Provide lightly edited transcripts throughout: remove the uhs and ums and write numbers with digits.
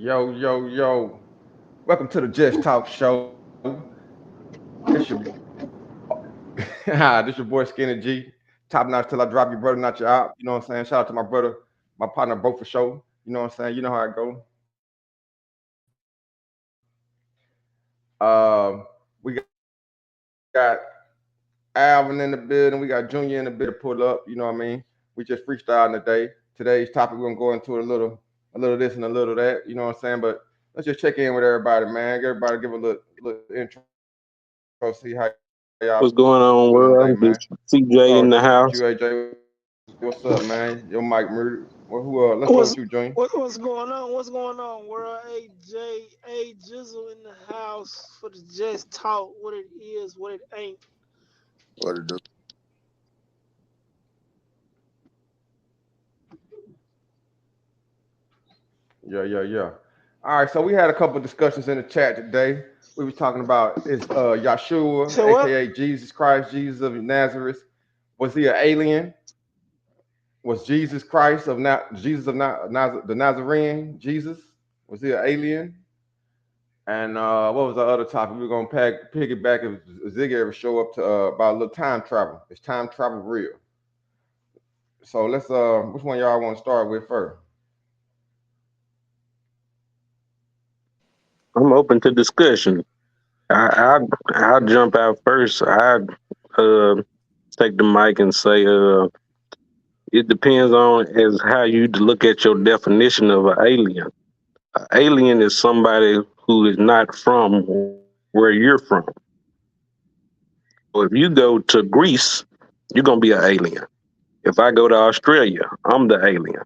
Yo, yo, yo. Welcome to the Just Talk Show. This your this your boy Skinny G. Top notch till I drop your brother, not your out. You know what I'm saying? Shout out to my brother, my partner, bro for show. You know what I'm saying? You know how it go. We got Alvin in the building. We got Junior in the building to pull up. You know what I mean? We just freestyling today. Today's topic we're gonna go into a little this and a little that. You know what I'm saying? But let's just check in with everybody, man. Everybody give a little intro. See how y'all feeling today, man. What's Let's going start with on, you, world? This CJ in the you house. AJ. What's up, man? Your mic murdered. Well, who? Let's start What's with you, Junior. what's going on? What's going on? World A Jizzle in the house for the Just Talk. What it is, what it ain't. What to do? Yeah. All right, so we had a couple discussions in the chat today. We was talking about is Yahshua, So what? aka Jesus Christ, Jesus of Nazareth. Was he an alien? Was Jesus Christ of Jesus of the Nazarene? Jesus was he an alien? And what was the other topic? We are gonna piggyback if Ziggy ever show up to about a little time travel. Is time travel real? So let's which one y'all want to start with first? I'm open to discussion. I'll jump out first. I uh take the mic and say it depends on as how you look at your definition of an alien. An alien is somebody who is not from where you're from. So if you go to Greece, you're gonna be an alien. If I go to Australia, I'm the alien.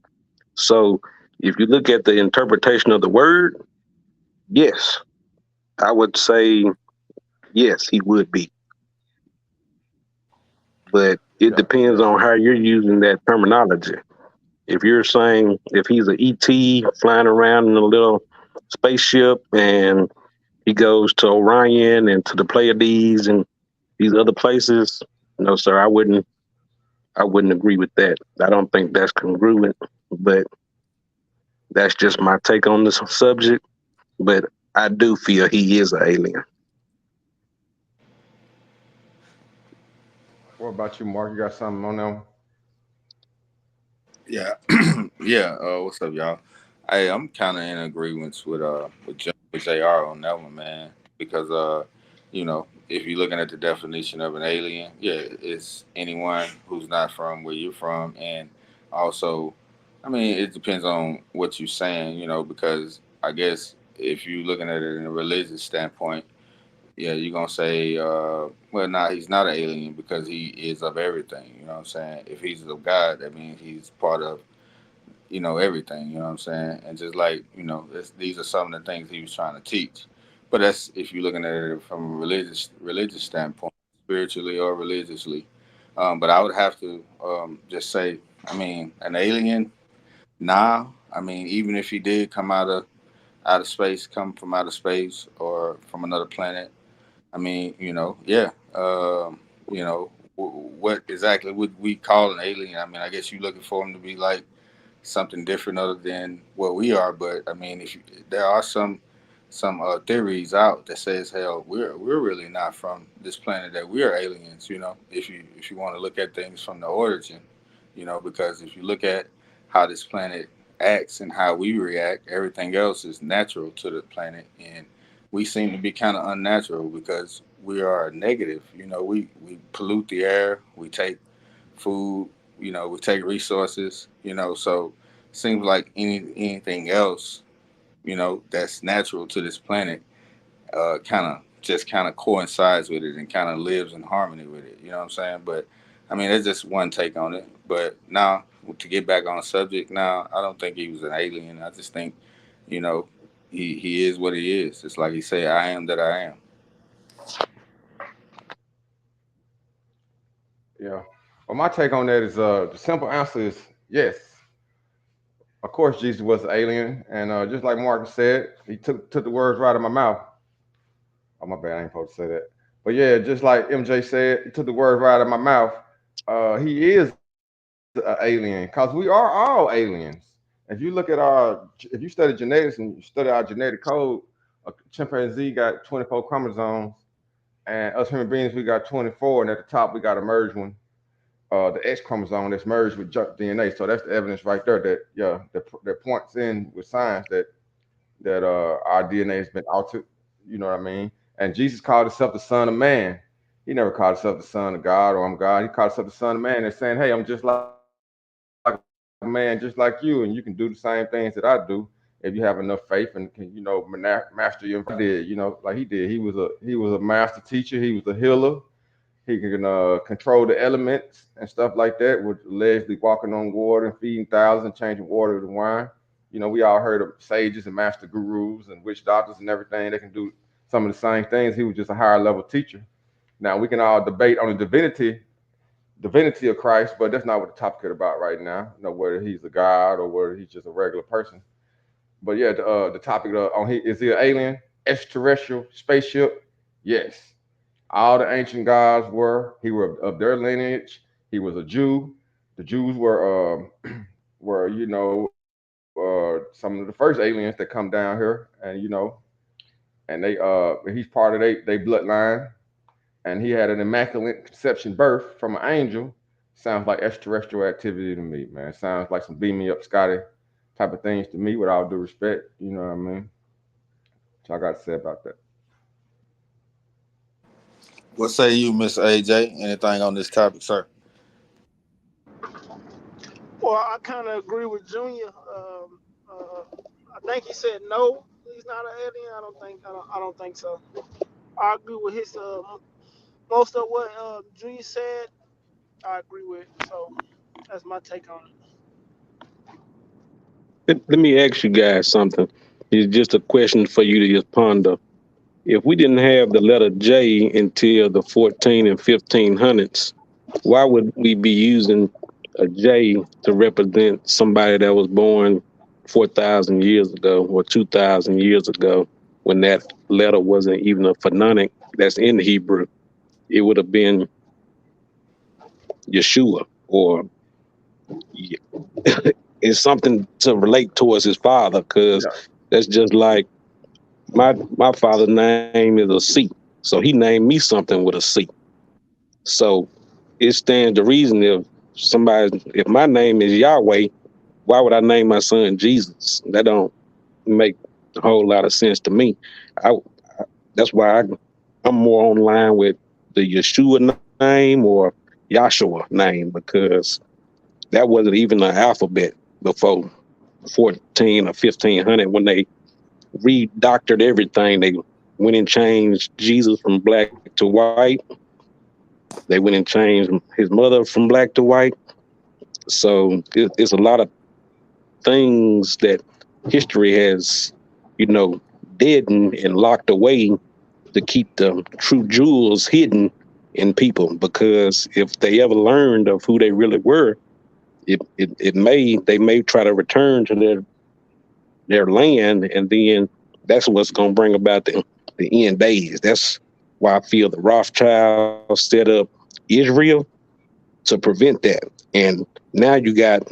So if you look at the interpretation of the word, yes, I would say yes, he would be. But it Yeah, depends yeah. on how you're using that terminology. If you're saying if he's an ET flying around in a little spaceship and he goes to Orion and to the Pleiades and these other places, no, sir, I wouldn't agree with that. I don't think that's congruent, but that's just my take on this subject. But I do feel he is an alien. What about you, Mark? You got something on them? Yeah, yeah. What's up, y'all? Hey, I'm kind of in agreement with Jr. on that one, man. Because if you're looking at the definition of an alien, yeah, it's anyone who's not from where you're from, and also, I mean, it depends on what you're saying, because I guess if you're looking at it in a religious standpoint, yeah, you're gonna say, well, nah, he's not an alien because he is of everything. You know what I'm saying? If he's of God, that means he's part of, everything. You know what I'm saying? And just like, these are some of the things he was trying to teach. But that's if you're looking at it from a religious standpoint, spiritually or religiously. But I would have to just say, I mean, an alien. Nah, I mean, even if he did come out of space, come from outer space or from another planet. I mean, yeah. What exactly would we call an alien? I mean, I guess you're looking for him to be like something different other than what we are. But I mean, there are some theories out that says, hell, we're really not from this planet. That we are aliens. If you want to look at things from the origin, because if you look at how this planet acts and how we react, everything else is natural to the planet, and we seem to be kind of unnatural because we are negative. We pollute the air, we take food, we take resources, so seems like anything else, that's natural to this planet, kind of coincides with it and kind of lives in harmony with it. You know what I'm saying? But I mean, that's just one take on it. But now, to get back on the subject, now I don't think he was an alien. I just think, you know, he is what he is. It's like he said, "I am that I am." Yeah. Well, my take on that is the simple answer is yes. Of course, Jesus was an alien, and just like Marcus said, he took the words right out of my mouth. Oh, my bad, I ain't supposed to say that. But yeah, just like MJ said, he took the words right out of my mouth. He is an alien because we are all aliens. If you look at if you study genetics and you study our genetic code, a chimpanzee got 24 chromosomes, and us human beings we got 24, and at the top we got a merged one, the X chromosome that's merged with junk DNA. So that's the evidence right there that that points in with science that our DNA has been altered. You know what I mean? And Jesus called himself the Son of Man. He never called himself the Son of God or I'm God. He called himself the Son of Man. They're saying, hey, I'm just like a man, just like you, and you can do the same things that I do if you have enough faith and can, master your environment like I did, like he did. He was a master teacher. He was a healer. He can control the elements and stuff like that with allegedly walking on water and feeding thousands, changing water to wine. We all heard of sages and master gurus and witch doctors and everything. They can do some of the same things. He was just a higher level teacher. Now we can all debate on the divinity of Christ, but that's not what the topic is about right now. Whether he's a god or whether he's just a regular person. But yeah, the topic is he an alien, extraterrestrial, spaceship? Yes. All the ancient gods he were of their lineage. He was a Jew. The Jews were some of the first aliens that come down here, and he's part of they bloodline, and he had an immaculate conception birth from an angel. Sounds like extraterrestrial activity to me, man. Sounds like some beam me up Scotty type of things to me, with all due respect. You know what I mean? So I got to say about that. What say you, Miss AJ? Anything on this topic, sir? Well, I kind of agree with Junior. I think he said no, he's not an alien. I don't think so. I agree with his most of what Junior said. I agree with. So that's my take on it. Let me ask you guys something. It's just a question for you to just ponder. If we didn't have the letter J until the 14 and 1500s, why would we be using a J to represent somebody that was born 4,000 years ago or 2,000 years ago when that letter wasn't even a phonemic that's in Hebrew? It would have been Yeshua, or it's something to relate towards his father, because Yeah. that's just like my father's name is a C. So he named me something with a C. So it stands to reason, if my name is Yahweh, why would I name my son Jesus? That don't make a whole lot of sense to me. I that's why I'm more on line with the Yeshua name or Yahshua name, because that wasn't even an alphabet before 14 or 1500, when they redoctored everything. They went and changed Jesus from black to white. They went and changed his mother from black to white. So it's a lot of things that history has, you know, deadened and locked away to keep the true jewels hidden in people. Because if they ever learned of who they really were, they may try to return to their land, and then that's what's going to bring about the end days. That's why I feel the Rothschilds set up Israel to prevent that. And now you got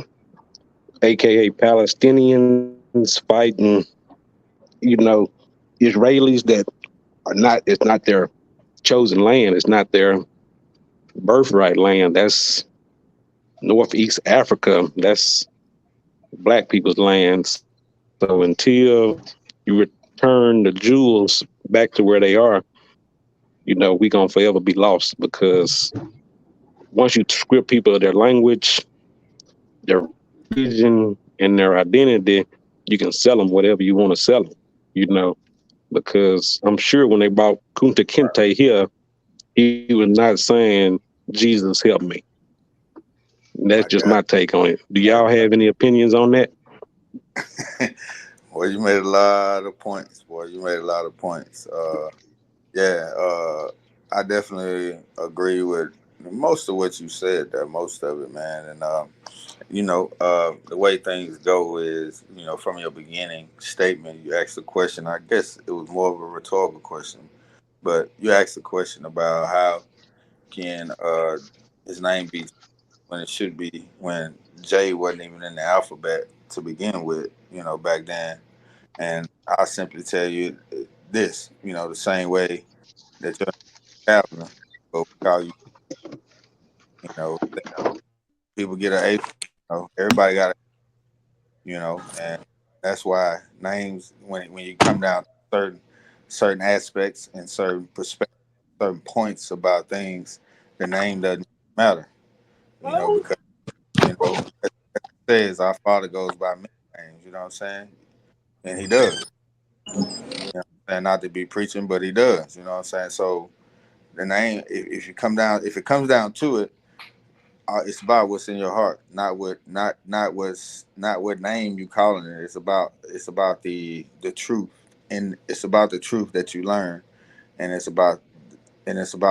AKA Palestinians fighting, Israelis that it's not their chosen land. It's not their birthright land. That's Northeast Africa. That's black people's land. So until you return the jewels back to where they are, we gonna forever be lost, because once you strip people of their language, their religion, and their identity, you can sell them whatever you want to sell them, because I'm sure when they brought Kunta Kinte here, he was not saying, Jesus help me. That's I just my got take on it. Do I y'all got have any opinions on that? Well, you made a lot of points, boy. You made a lot of points. Yeah, I definitely agree with most of what you said there, most of it, man. And the way things go is, from your beginning statement, you asked a question. I guess it was more of a rhetorical question, but you asked a question about how can his name be when it should be, when J wasn't even in the alphabet. to begin with, back then. And I'll simply tell you this, the same way that you're Calvin, but we call you, people get an A, everybody got and that's why names, when you come down to certain aspects and certain perspectives, certain points about things, the name doesn't matter, because, as it says, our Father goes by many names, you know what I'm saying? And he does, and not to be preaching, but he does, you know what I'm saying? So the name, if it comes down to it, it's about what's in your heart, not what name you calling it. It's about the truth, and it's about the truth that you learn, and it's about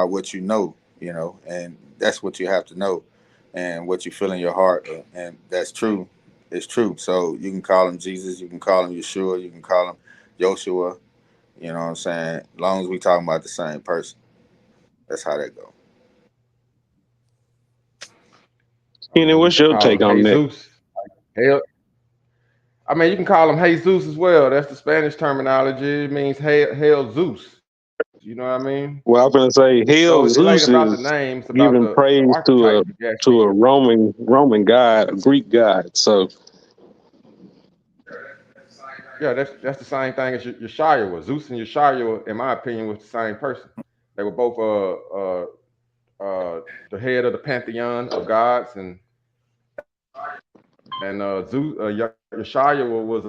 what and that's what you have to know, and what you feel in your heart, and that's true. It's true. So you can call him Jesus, you can call him Yeshua, you can call him Joshua. You know what I'm saying? As long as we talking about the same person, that's how that go. I Kenny, mean, you what's can your call him take on that? Jesus. Hell, I mean, you can call him Jesus as well. That's the Spanish terminology. It means hail Zeus. You know what I mean? Well, I'm gonna say So hell, it ain't Zeus about the is names, about giving the praise archetype. If you ask me. to a Roman god, a Greek god. So Yeah, that's the same thing as Yeshua. Zeus and Yeshua, in my opinion, was the same person. They were both the head of the pantheon of gods, and Zeus, Yeshua was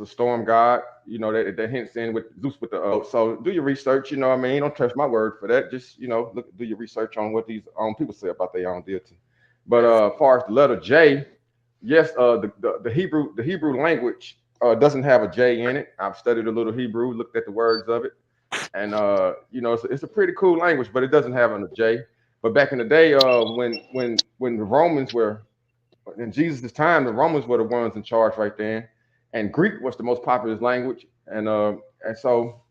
a storm god. That hints in with Zeus with the. So do your research. You know what I mean? Don't trust my word for that. Just do your research on what these own people say about their own deity. But as far as the letter J, yes, the Hebrew language doesn't have a J in it. I've studied a little Hebrew, looked at the words of it, and it's a pretty cool language, but it doesn't have a J. But back in the day, when the Romans were in Jesus' time, the Romans were the ones in charge right then, and Greek was the most popular language, and so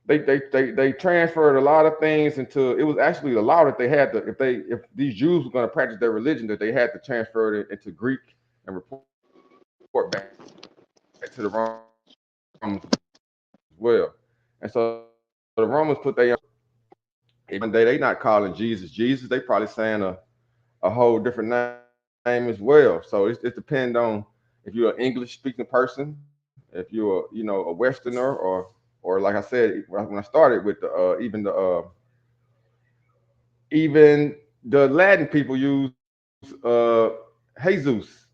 they transferred a lot of things into. It was actually the law that they had to, if these Jews were going to practice their religion, that they had to transfer it into Greek and report back to the Romans as well. And so the Romans put even day they not calling Jesus Jesus, they probably saying a whole different name as well. So it depends on if you're an English speaking person, if you're a Westerner, or like I said when I started with even the Latin people use Jesus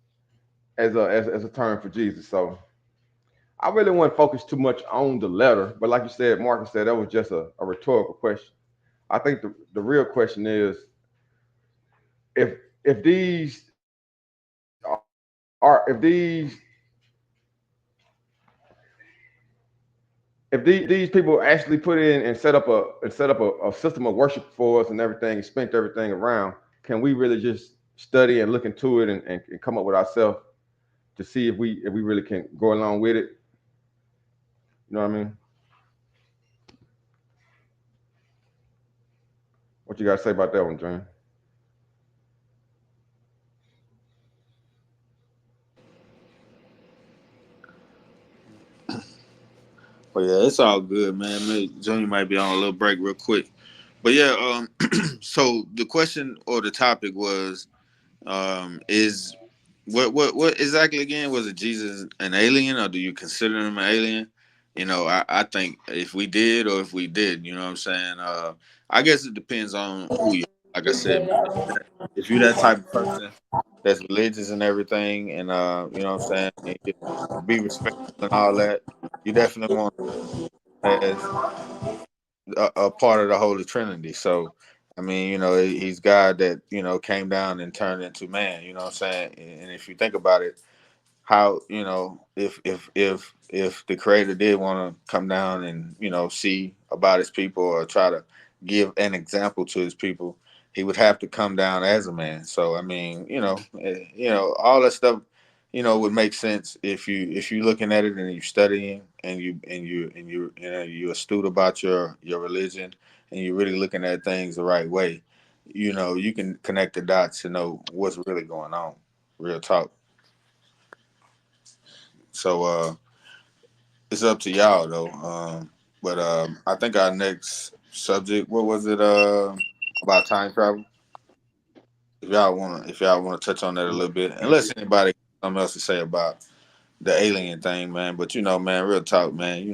as a term for Jesus. So I really wouldn't focus too much on the letter, but like you said, Marcus said that was just a rhetorical question. I think the real question is if if these are if these people actually put in and set up a system of worship for us and everything and spent everything around, can we really just study and look into it and come up with ourselves to see if we really can go along with it? You know what I mean? What you got to say about that one, Dream? But yeah, it's all good, man. Junior might be on a little break real quick. But yeah, so the question or the topic was, is what exactly again? Was it Jesus an alien, or do you consider him an alien? I think if we did or if we did, you know what I'm saying. I guess it depends on who you. Like I said, man, if you're that type of person that's religious and everything, and you know what I'm saying, and you be respectful and all that, you definitely want as a part of the Holy Trinity. So, I mean, he's God that came down and turned into man. You know what I'm saying? And if you think about it, how if the creator did want to come down and see about his people or try to give an example to his people, he would have to come down as a man. So I mean, all that stuff would make sense if you looking at it and you studying and you're astute about your religion and you're really looking at things the right way. you can connect the dots to know what's really going on. Real talk. So it's up to y'all though. But I think our next subject, what was it? About time travel. If y'all wanna touch on that a little bit, unless anybody got something else to say about the alien thing, man. But man, real talk, man.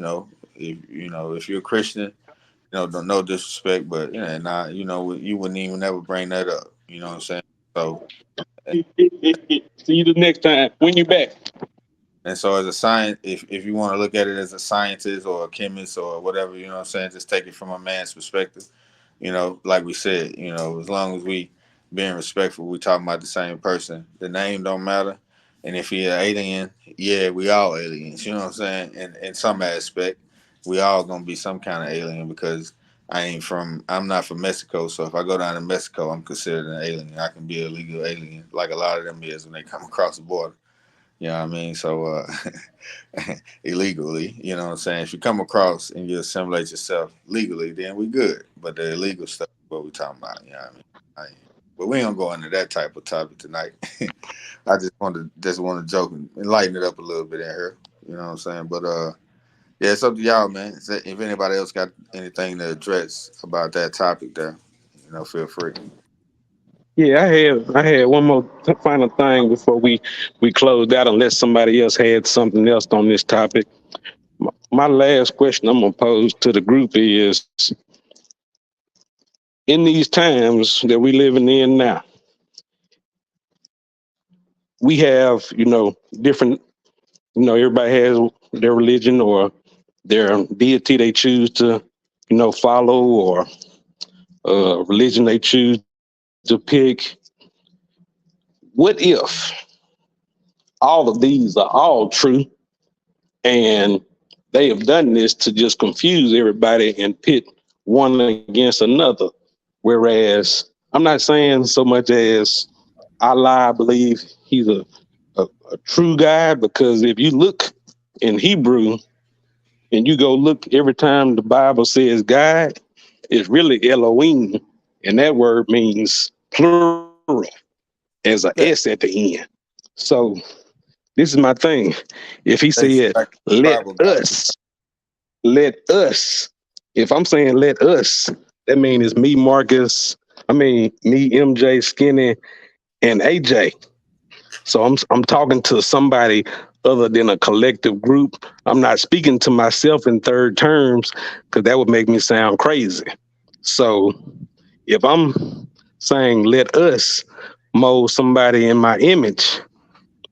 If you're a Christian, don't no disrespect, but nah, you wouldn't even ever bring that up. You know what I'm saying? So See you the next time when you back. and so as a science, if you want to look at it as a scientist or a chemist or whatever, you know what I'm saying, just take it from a man's perspective. Like we said, as long as we being respectful, we talking about the same person. The name don't matter. And if you're an alien, yeah, we all aliens. You know what I'm saying? And in some aspect, we all gonna be some kind of alien because I'm not from Mexico. So if I go down to Mexico, I'm considered an alien. I can be a legal alien, like a lot of them is when they come across the border. You know what I mean? So illegally, you know what I'm saying? If you come across and you assimilate yourself legally, then we good. But the illegal stuff is what we talking about, you know what I mean? But we don't go into that type of topic tonight. I just want to joke and lighten it up a little bit in here. You know what I'm saying? But yeah, it's up to y'all, man. If anybody else got anything to address about that topic there, feel free. Yeah, I had one more final thing before we closed out, unless somebody else had something else on this topic. My last question I'm gonna pose to the group is: in these times that we living in now, we have different. Everybody has their religion or their deity they choose to follow, or religion they choose to pick. What if all of these are all true, and they have done this to just confuse everybody and pit one against another? Whereas I'm not saying so much as Allah, I believe he's a true God, because if you look in Hebrew and you go look every time the Bible says God, it's really Elohim. And that word means plural, as a S Yeah, at the end. So this is my thing. If he basically said, like let Bible God. us, let us, if I'm saying let us, that means it's me, Marcus, me, MJ, Skinny, and AJ. So I'm talking to somebody other than a collective group. I'm not speaking to myself in third terms, because that would make me sound crazy. So if I'm saying let us mold somebody in my image,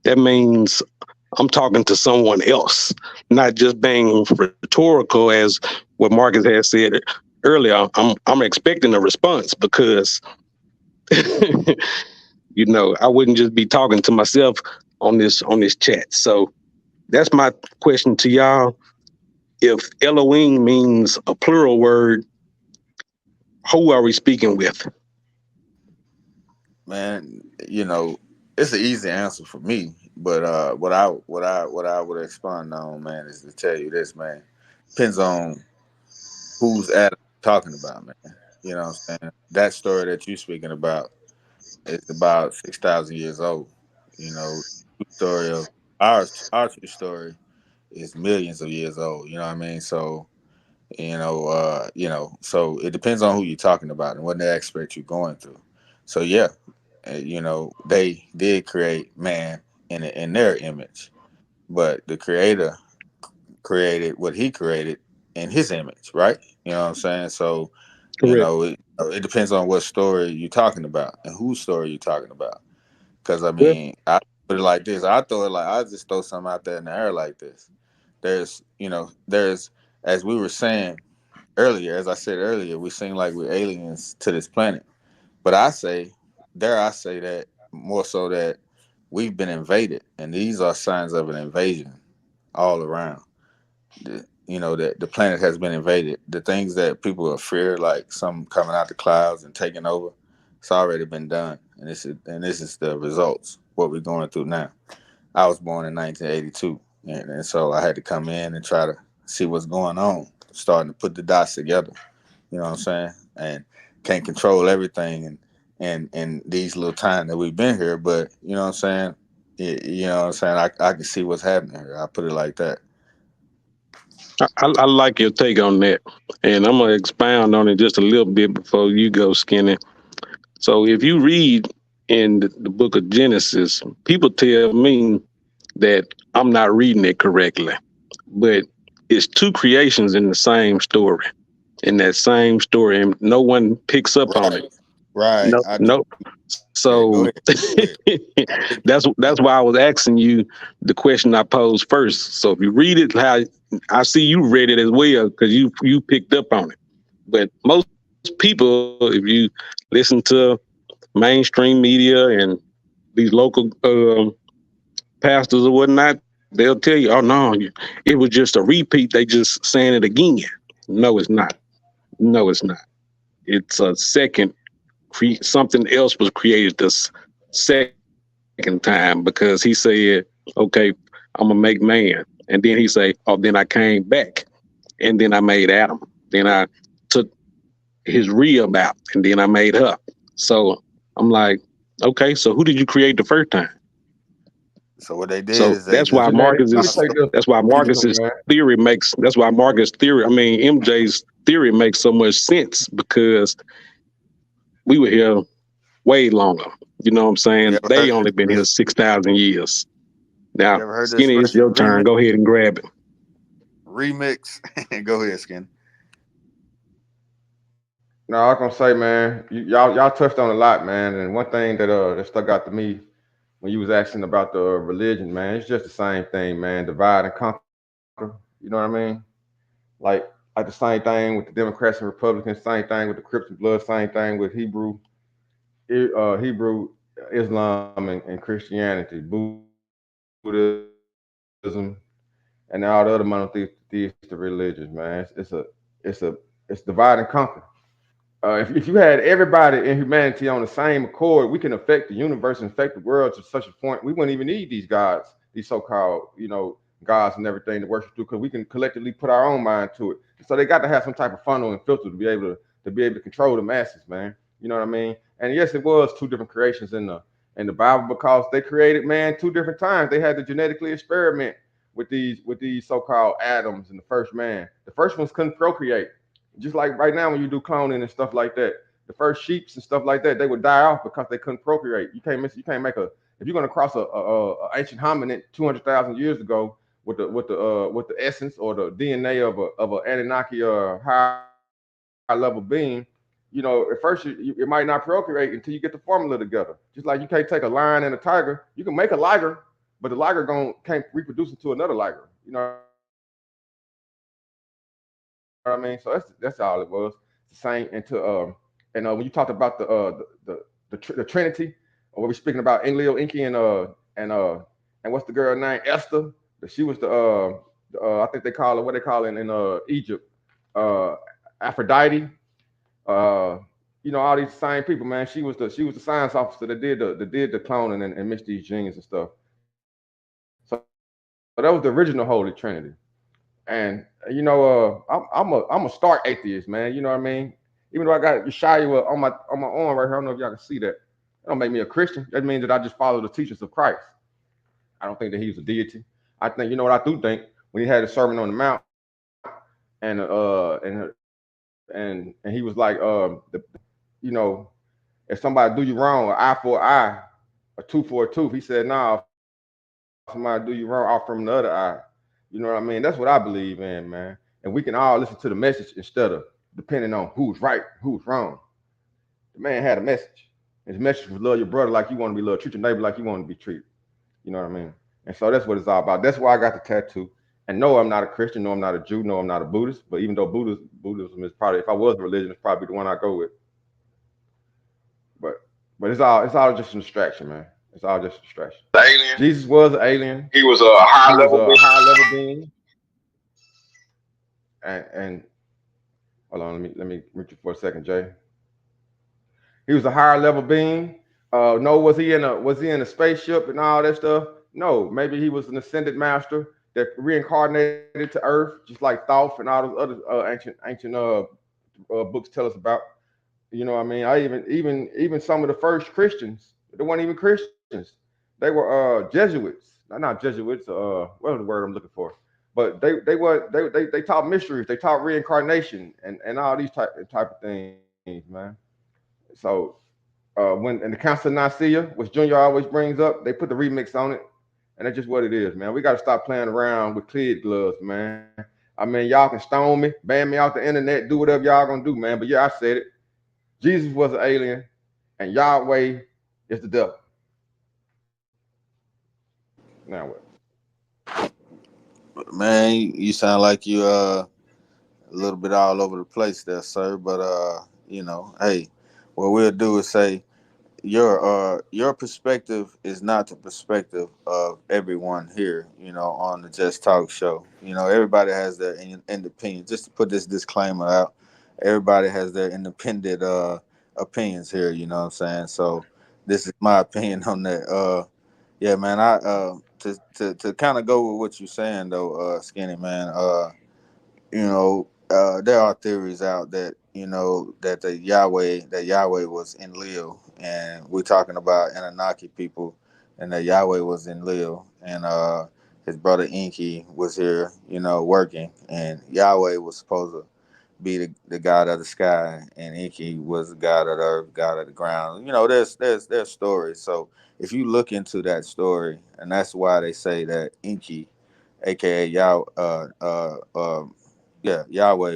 that means I'm talking to someone else, not just being rhetorical as what Marcus has said earlier. I'm expecting a response, because I wouldn't just be talking to myself on this chat. So that's my question to y'all. If Elohim means a plural word, who are we speaking with? Man, it's an easy answer for me. But what I would expand on, man, is to tell you this, man. Depends on who's Adam talking about, man. You know what I'm saying? That story that you're speaking about is about 6,000 years old. True story of our true story is millions of years old. You know what I mean? So so it depends on who you're talking about and what the aspect you're going through. So yeah, they did create man in their image, but the creator created what he created in his image, right? You know what I'm saying? So Correct. it depends on what story you're talking about and whose story you're talking about. Because Well, I put it like this. I just throw something out there in the air like this. There's as we were saying earlier, as I said earlier, we seem like we're aliens to this planet. But I say that more so that we've been invaded, and these are signs of an invasion all around. That the planet has been invaded. The things that people are fear, like some coming out the clouds and taking over, it's already been done, and this is the results. What we're going through now. I was born in 1982, and so I had to come in and try to see what's going on, starting to put the dots together. You know what I'm saying? And can't control everything, and in these little time that we've been here. But you know what I'm saying? You know what I'm saying? I can see what's happening here. I put it like that. I like your take on that, and I'm gonna expound on it just a little bit before you go, Skinny. So if you read in the book of Genesis, people tell me that I'm not reading it correctly, but it's two creations in the same story, in that same story, and no one picks up on it. Right. Right. No, I do. no. Yeah, go So ahead. Go ahead. I dig it. that's why I was asking you the question I posed first. So if you read it, how I see you read it as well, because you picked up on it. But most people, if you listen to mainstream media and these local pastors or whatnot, they'll tell you, "Oh no, it was just a repeat. They just saying it again." No, it's not. No, it's not. It's a second. Something else was created this second time because he said, "Okay, I'm gonna make man," and then he say, "Oh, then I came back, and then I made Adam. Then I took his rib out, and then I made her." So I'm like, "Okay, so who did you create the first time?" So what they did So is they that's why just Genetic. Let me Marcus's take this. that's why Marcus's Man. theory makes that's why Marcus theory. I mean MJ's theory makes so much sense because we were here way longer. You know what I'm you saying? ever They heard only been here 6,000 years. you Now, ever heard the Skinny, it's expression your turn. Go ahead and grab it. remix? Go ahead, Skin. No, I was gonna say, man, y'all touched on a lot, man. And one thing that stuck out to me when you was asking about the religion, man, it's just the same thing, man. Divide and conquer. You know what I mean? Like the same thing with the Democrats and Republicans, same thing with the Crips and Blood, same thing with Hebrew Islam and Christianity, Buddhism, and all the other monotheistic religions, man. It's a it's divide and conquer. If you had everybody in humanity on the same accord, we can affect the universe and affect the world to such a point we wouldn't even need these gods, these so-called, gods and everything to worship through, because we can collectively put our own mind to it. So they got to have some type of funnel and filter to be able to control the masses, man. You know what I mean? And yes, it was two different creations in the Bible because they created man two different times. They had to genetically experiment with these so-called atoms in the first man. The first ones couldn't procreate. Just like right now when you do cloning and stuff like that, the first sheeps and stuff like that, they would die off because they couldn't procreate. You can't make a if you're gonna cross a ancient hominid 200,000 years ago with the essence or the DNA of a Anunnaki or high level being, at first it might not procreate until you get the formula together. Just like you can't take a lion and a tiger, you can make a liger, but the liger can't reproduce into another liger. You know what I mean? So that's all it was. It's the same. And when you talked about the Trinity, or we're speaking about Enlil, Enki, and what's the girl name? Esther. She was I think they call her what they call it in Egypt, uh, Aphrodite. Uh, all these same people, man. She was the science officer that did the cloning and mixed these genes and stuff. So that was the original Holy Trinity. And I'm a stark atheist, man. You know what I mean? Even though I got Yeshua on my arm right here, I don't know if y'all can see that. That don't make me a Christian. That means that I just follow the teachings of Christ. I don't think that he was a deity. I think what I do think when he had a sermon on the mount and he was like you know if somebody do you wrong, an eye for an eye, a tooth for a tooth. He said, nah, if somebody do you wrong, off from the other eye. You know what I mean? That's what I believe in, man. And we can all listen to the message instead of depending on who's right, who's wrong. The man had a message. His message was love your brother like you want to be loved, treat your neighbor like you want to be treated. You know what I mean? And so that's what it's all about. That's why I got the tattoo. And no, I'm not a Christian. No, I'm not a Jew. No, I'm not a Buddhist. But even though Buddhism is probably, if I was a religion, it's probably the one I go with. But it's all just a distraction, man. It's all just a distraction. Alien. Jesus was an alien. He was a high He was level a being. high level being. And hold on, let me reach you for a second, Jay. He was a higher level being. No, was he in a spaceship and all that stuff? No, maybe he was an ascended master that reincarnated to Earth, just like Thoth and all those other ancient books tell us about. You know what I mean? I even some of the first Christians, they weren't even Christians. They were Jesuits. Not Jesuits, what was the word I'm looking for? But they taught mysteries, they taught reincarnation and all these type of things, man. So when in the Council of Nicaea, which Junior always brings up, they put the remix on it, and that's just what it is, man. We got to stop playing around with kid gloves, man. I mean, y'all can stone me, ban me off the internet, do whatever y'all gonna do, man. But yeah, I said it. Jesus was an alien, and Yahweh is the devil. Now what? Man, you sound like you a little bit all over the place there, sir. But hey, what we'll do is say your perspective is not the perspective of everyone here, on the Just Talk show. Everybody has their independent. Just to put this disclaimer out, everybody has their independent opinions here. You know what I'm saying? So this is my opinion on that. Yeah, man. I to kind of go with what you're saying though, Skinny man. There are theories out that that Yahweh was in Leo, and we're talking about Anunnaki people, and that Yahweh was in Leo, and his brother Enki was here, working, and Yahweh was supposed to be the god of the sky, and Enki was the god of the earth, god of the ground. There's stories. So if you look into that story, and that's why they say that Enki, aka Yahweh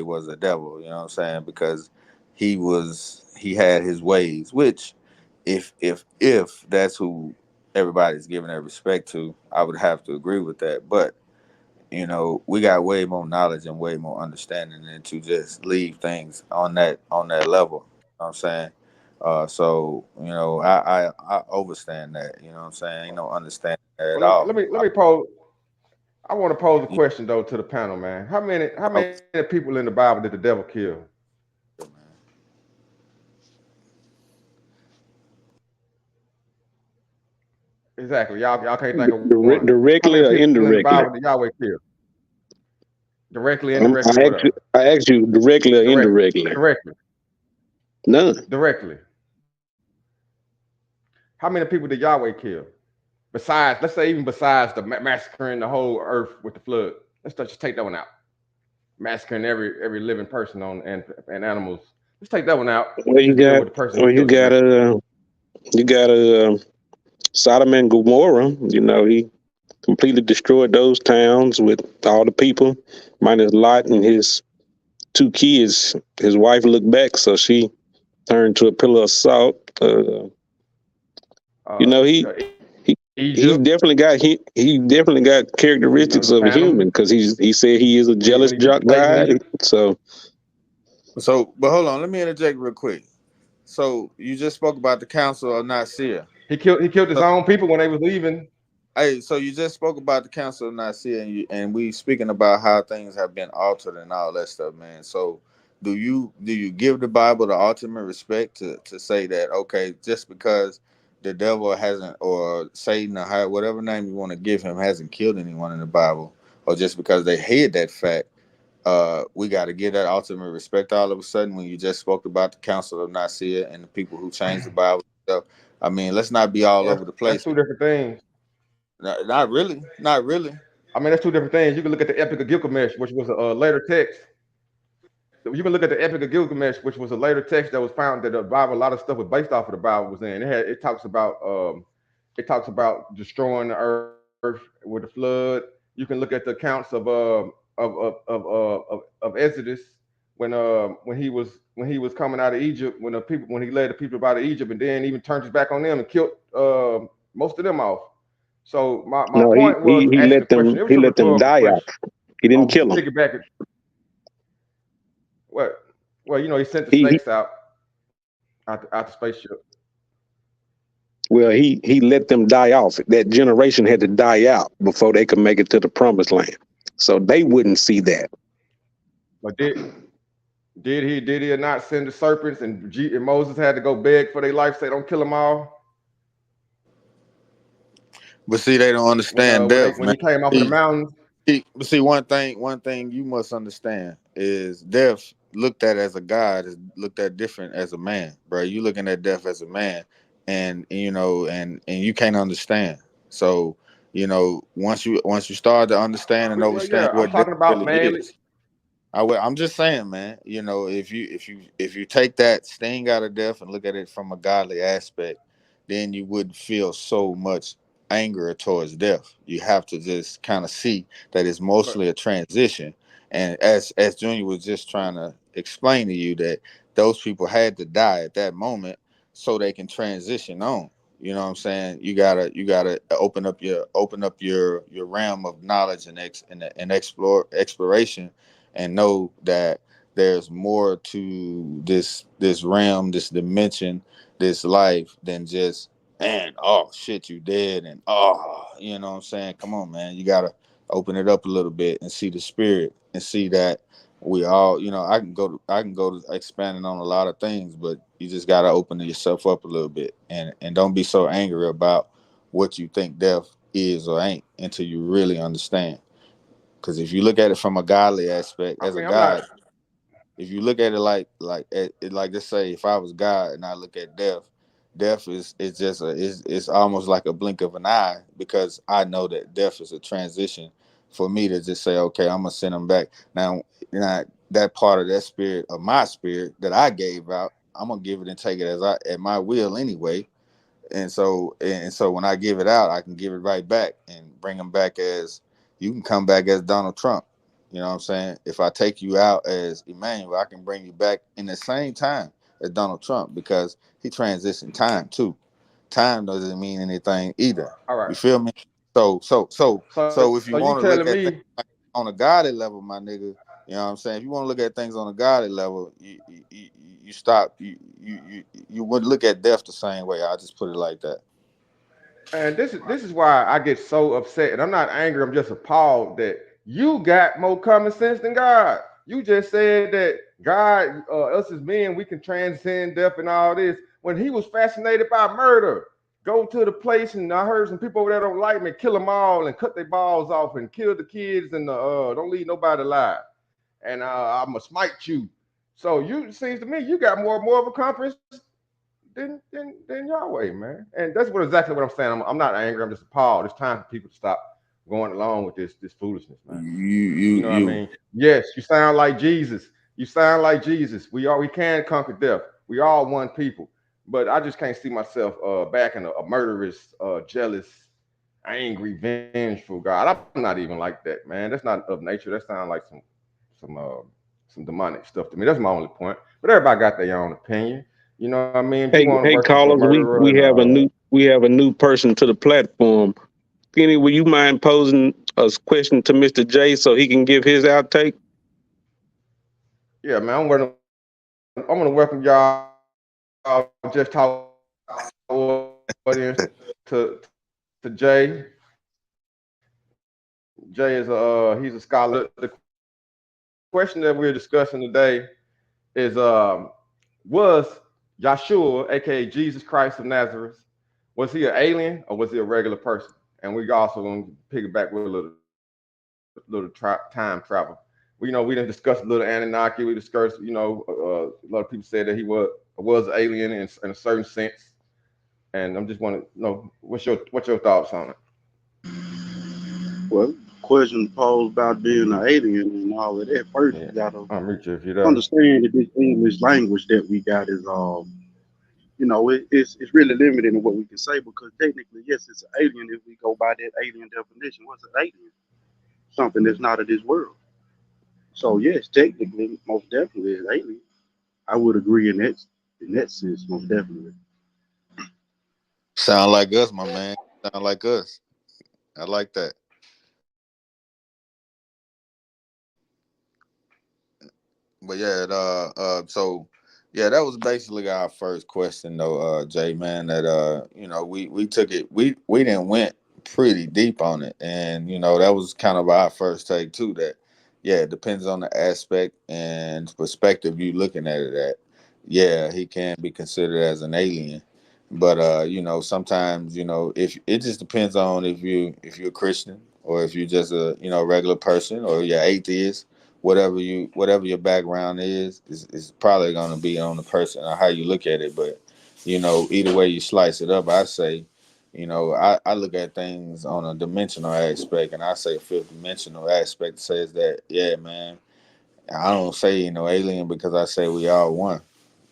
was a devil, you know what I'm saying? Because he had his ways, which if that's who everybody's giving their respect to, I would have to agree with that. But we got way more knowledge and way more understanding than to just leave things on that level. You know what I'm saying? So I overstand that. You know what I'm saying? Ain't no understanding there at Well, all. let me pose. I want to pose a question though to the panel, man. How many people in the Bible did the devil kill? Exactly. Y'all can't think of one. How many Directly or people in the indirectly? Bible did Yahweh kill? Directly, indirectly, I whatever. asked you directly or Directly. indirectly. Directly. None. Directly. How many people did Yahweh kill? Besides, let's say even besides the massacring the whole earth with the flood. Just take that one out. Massacring every living person on and animals. Let's take that one out Well, and you just deal got with the person who well, you killed the got baby. Sodom and Gomorrah. He completely destroyed those towns with all the people, minus Lot and his two kids. His wife looked back, so she turned to a pillar of salt. You know, he he he Egypt, definitely got he definitely got characteristics of a Japan. human because he said he is a jealous When he took the place in God. Egypt, So So, but hold on, let me interject real quick. So you just spoke about the Council of Nicaea. he killed his So, own people when they was leaving. hey, so you just spoke about the Council of Nicaea, and we speaking about how things have been altered and all that stuff, man. So, do you give the Bible the ultimate respect to say that okay, just because the devil hasn't, or Satan, or whatever name you want to give him, hasn't killed anyone in the Bible, or just because they hid that fact, we got to give that ultimate respect all of a sudden when you just spoke about the Council of Nicaea and the people who changed the Bible and stuff. I mean, let's not be all Well, over the that's place. two different things. Not really. Not really. I mean, that's two different things. You can look at the Epic of Gilgamesh, which was a later text. You can look at the Epic of Gilgamesh, which was a later text that was found that the Bible, a lot of stuff was based off of the Bible was in. It talks about destroying the earth with the flood. You can look at the accounts of Exodus when he was coming out of Egypt when he led the people out of Egypt and then even turned his back on them and killed most of them off. So my no, point was he asking the let question. them It was he a let them rhetorical die off. question. He didn't On kill them. piggyback it. Well, he sent the He snakes out the spaceship. Well, he let them die off. That generation had to die out before they could make it to the promised land. So they wouldn't see that. But did he not send the serpents and Moses had to go beg for their life, say don't kill them all But see, they don't understand death, when man. he came off of the mountains. But see, one thing you must understand is death. looked at as a god is looked at different as a man, bro. You looking at death as a man, and you know, and you can't understand. So you know, once you start to understand and Well, understand yeah, I'm what death talking about really manly. is, I'm just saying, man. You know, if you take that sting out of death and look at it from a godly aspect, then you wouldn't feel so much anger towards death. You have to just kind of see that it's But mostly a transition. And as Junior was just trying to explain to you that those people had to die at that moment so they can transition on. You know what I'm saying? You gotta open up your realm of knowledge and explore exploration and know that there's more to this realm, this dimension, this life than just, man, oh shit, you dead, and oh, you know what I'm saying? Come on, man. You gotta open it up a little bit and see the spirit and see that we all, I can go to expanding on a lot of things, but you just gotta open yourself up a little bit and don't be so angry about what you think death is or ain't until you really understand. Because if you look at it from a godly aspect, I as a mean, I'm not. God, if you look at it like let's say if I was God and I look at death, death is just it's almost like a blink of an eye because I know that death is a transition for me to just say, okay, I'm gonna send them back. Now that part of that spirit of my spirit that I gave out, I'm gonna give it and take it as I at my will anyway. And so when I give it out, I can give it right back and bring them back as you can come back as Donald Trump. You know what I'm saying? If I take you out as Emmanuel, I can bring you back in the same time as Donald Trump because he transitioned time too. Time doesn't mean anything either. All right. You feel me? So if So you you want to look telling at things me? like on a godly level, my nigga, you know what I'm saying? If you want to look at things on a godly level, you stop. You wouldn't look at death the same way. I just put it like that. And this is why I get so upset. And I'm not angry. I'm just appalled that you got more common sense than God. You just said that God, us as men, we can transcend death and all this. When he was fascinated by murder, go to the place and I heard some people over there don't like me, kill them all and cut their balls off and kill the kids and don't leave nobody alive. And I'm gonna smite you. So you seems to me you got more of a conference than Yahweh, man. And that's what exactly what I'm saying. I'm not angry. I'm just appalled. It's time for people to stop going along with this foolishness, man. You You you know what I you mean? Yes, you sound like Jesus. You sound like Jesus. We can conquer death. We all one people. But I just can't see myself backing a murderous, jealous, angry, vengeful God. I'm not even like that, man. That's not of nature. That sounds like some some demonic stuff to me. That's my only point. But everybody got their own opinion. You know what I mean? If you want to Hey, worship a callers, murderer and we have a new person to the platform. Kenny, will you mind posing a question to Mr. J so he can give his outtake? yeah, man, I'm gonna welcome y'all. Just talk audience to Jay. Jay is he's a scholar. The question that we're discussing today is was Yahshua, aka Jesus Christ of Nazareth, was he an alien or was he a regular person? And we also going to piggyback with a little time travel. We we didn't discuss a little Anunnaki. We discussed, a lot of people said that he was an alien in a certain sense. And I'm just want to know what's your thoughts on it. Well, question posed about being an alien and all of that. First, Yeah, you gotta I'm Richard. If you're there. understand that this English language that we got is, it's really limited in what we can say because technically, yes, it's an alien if we go by that alien definition. What's an alien? Something that's not of this world. So yes, technically, most definitely, it's alien. I would agree in that sense, most definitely. sound like us, my man. Sound like us. I like that. But yeah, so yeah, that was basically our first question though, Jay, man. That we took it, we didn't went pretty deep on it, and that was kind of our first take too. That yeah, it depends on the aspect and perspective you looking at it at. Yeah, he can be considered as an alien, but sometimes if it just depends on if you're a Christian or if you're just a regular person or you're atheist whatever your background is probably gonna be on the person or how you look at it. But either way you slice it up, I say, I look at things on a dimensional aspect, and I say fifth dimensional aspect says that, yeah, man, I don't say alien because I say we all one.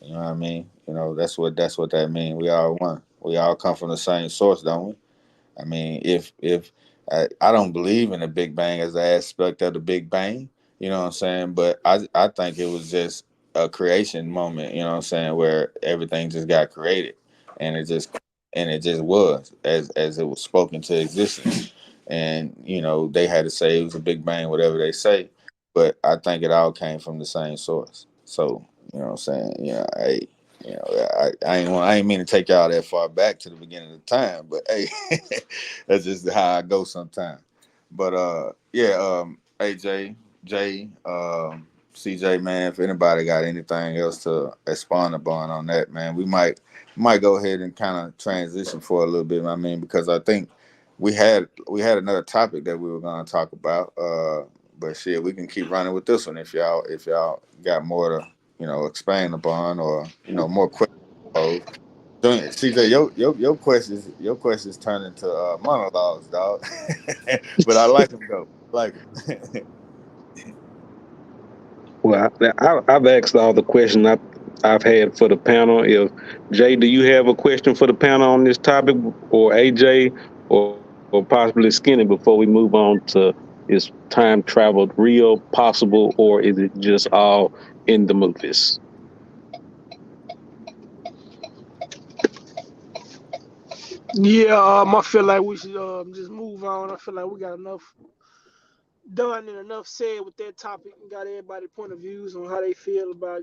You know what I mean? That's what that means. We all one. We all come from the same source, don't we? I mean, if I don't believe in the Big Bang as the aspect of the Big Bang, you know what I'm saying? But I think it was just a creation moment, you know what I'm saying, where everything just got created, and it just was as it was spoken to existence, and they had to say it was a Big Bang, whatever they say, but I think it all came from the same source. So what I'm saying, hey. I ain't mean to take y'all that far back to the beginning of the time, but hey, that's just how I go sometimes. But yeah, AJ, Jay, CJ, man, if anybody got anything else to expound upon on that, man, we might go ahead and kind of transition for a little bit. I mean, because I think we had another topic that we were going to talk about. But shit, we can keep running with this one if y'all got more to expand upon, or more questions posed. CJ, your questions turn into monologues, dog. But I like them though. I like them. Well, I've asked all the questions I've had for the panel. If Jay, do you have a question for the panel on this topic, or AJ, or possibly Skinny, before we move on to is time travel real, possible, or is it just all in the movies? Yeah, I feel like we should just move on. I feel like we got enough done and enough said with that topic and got everybody point of views on how they feel about,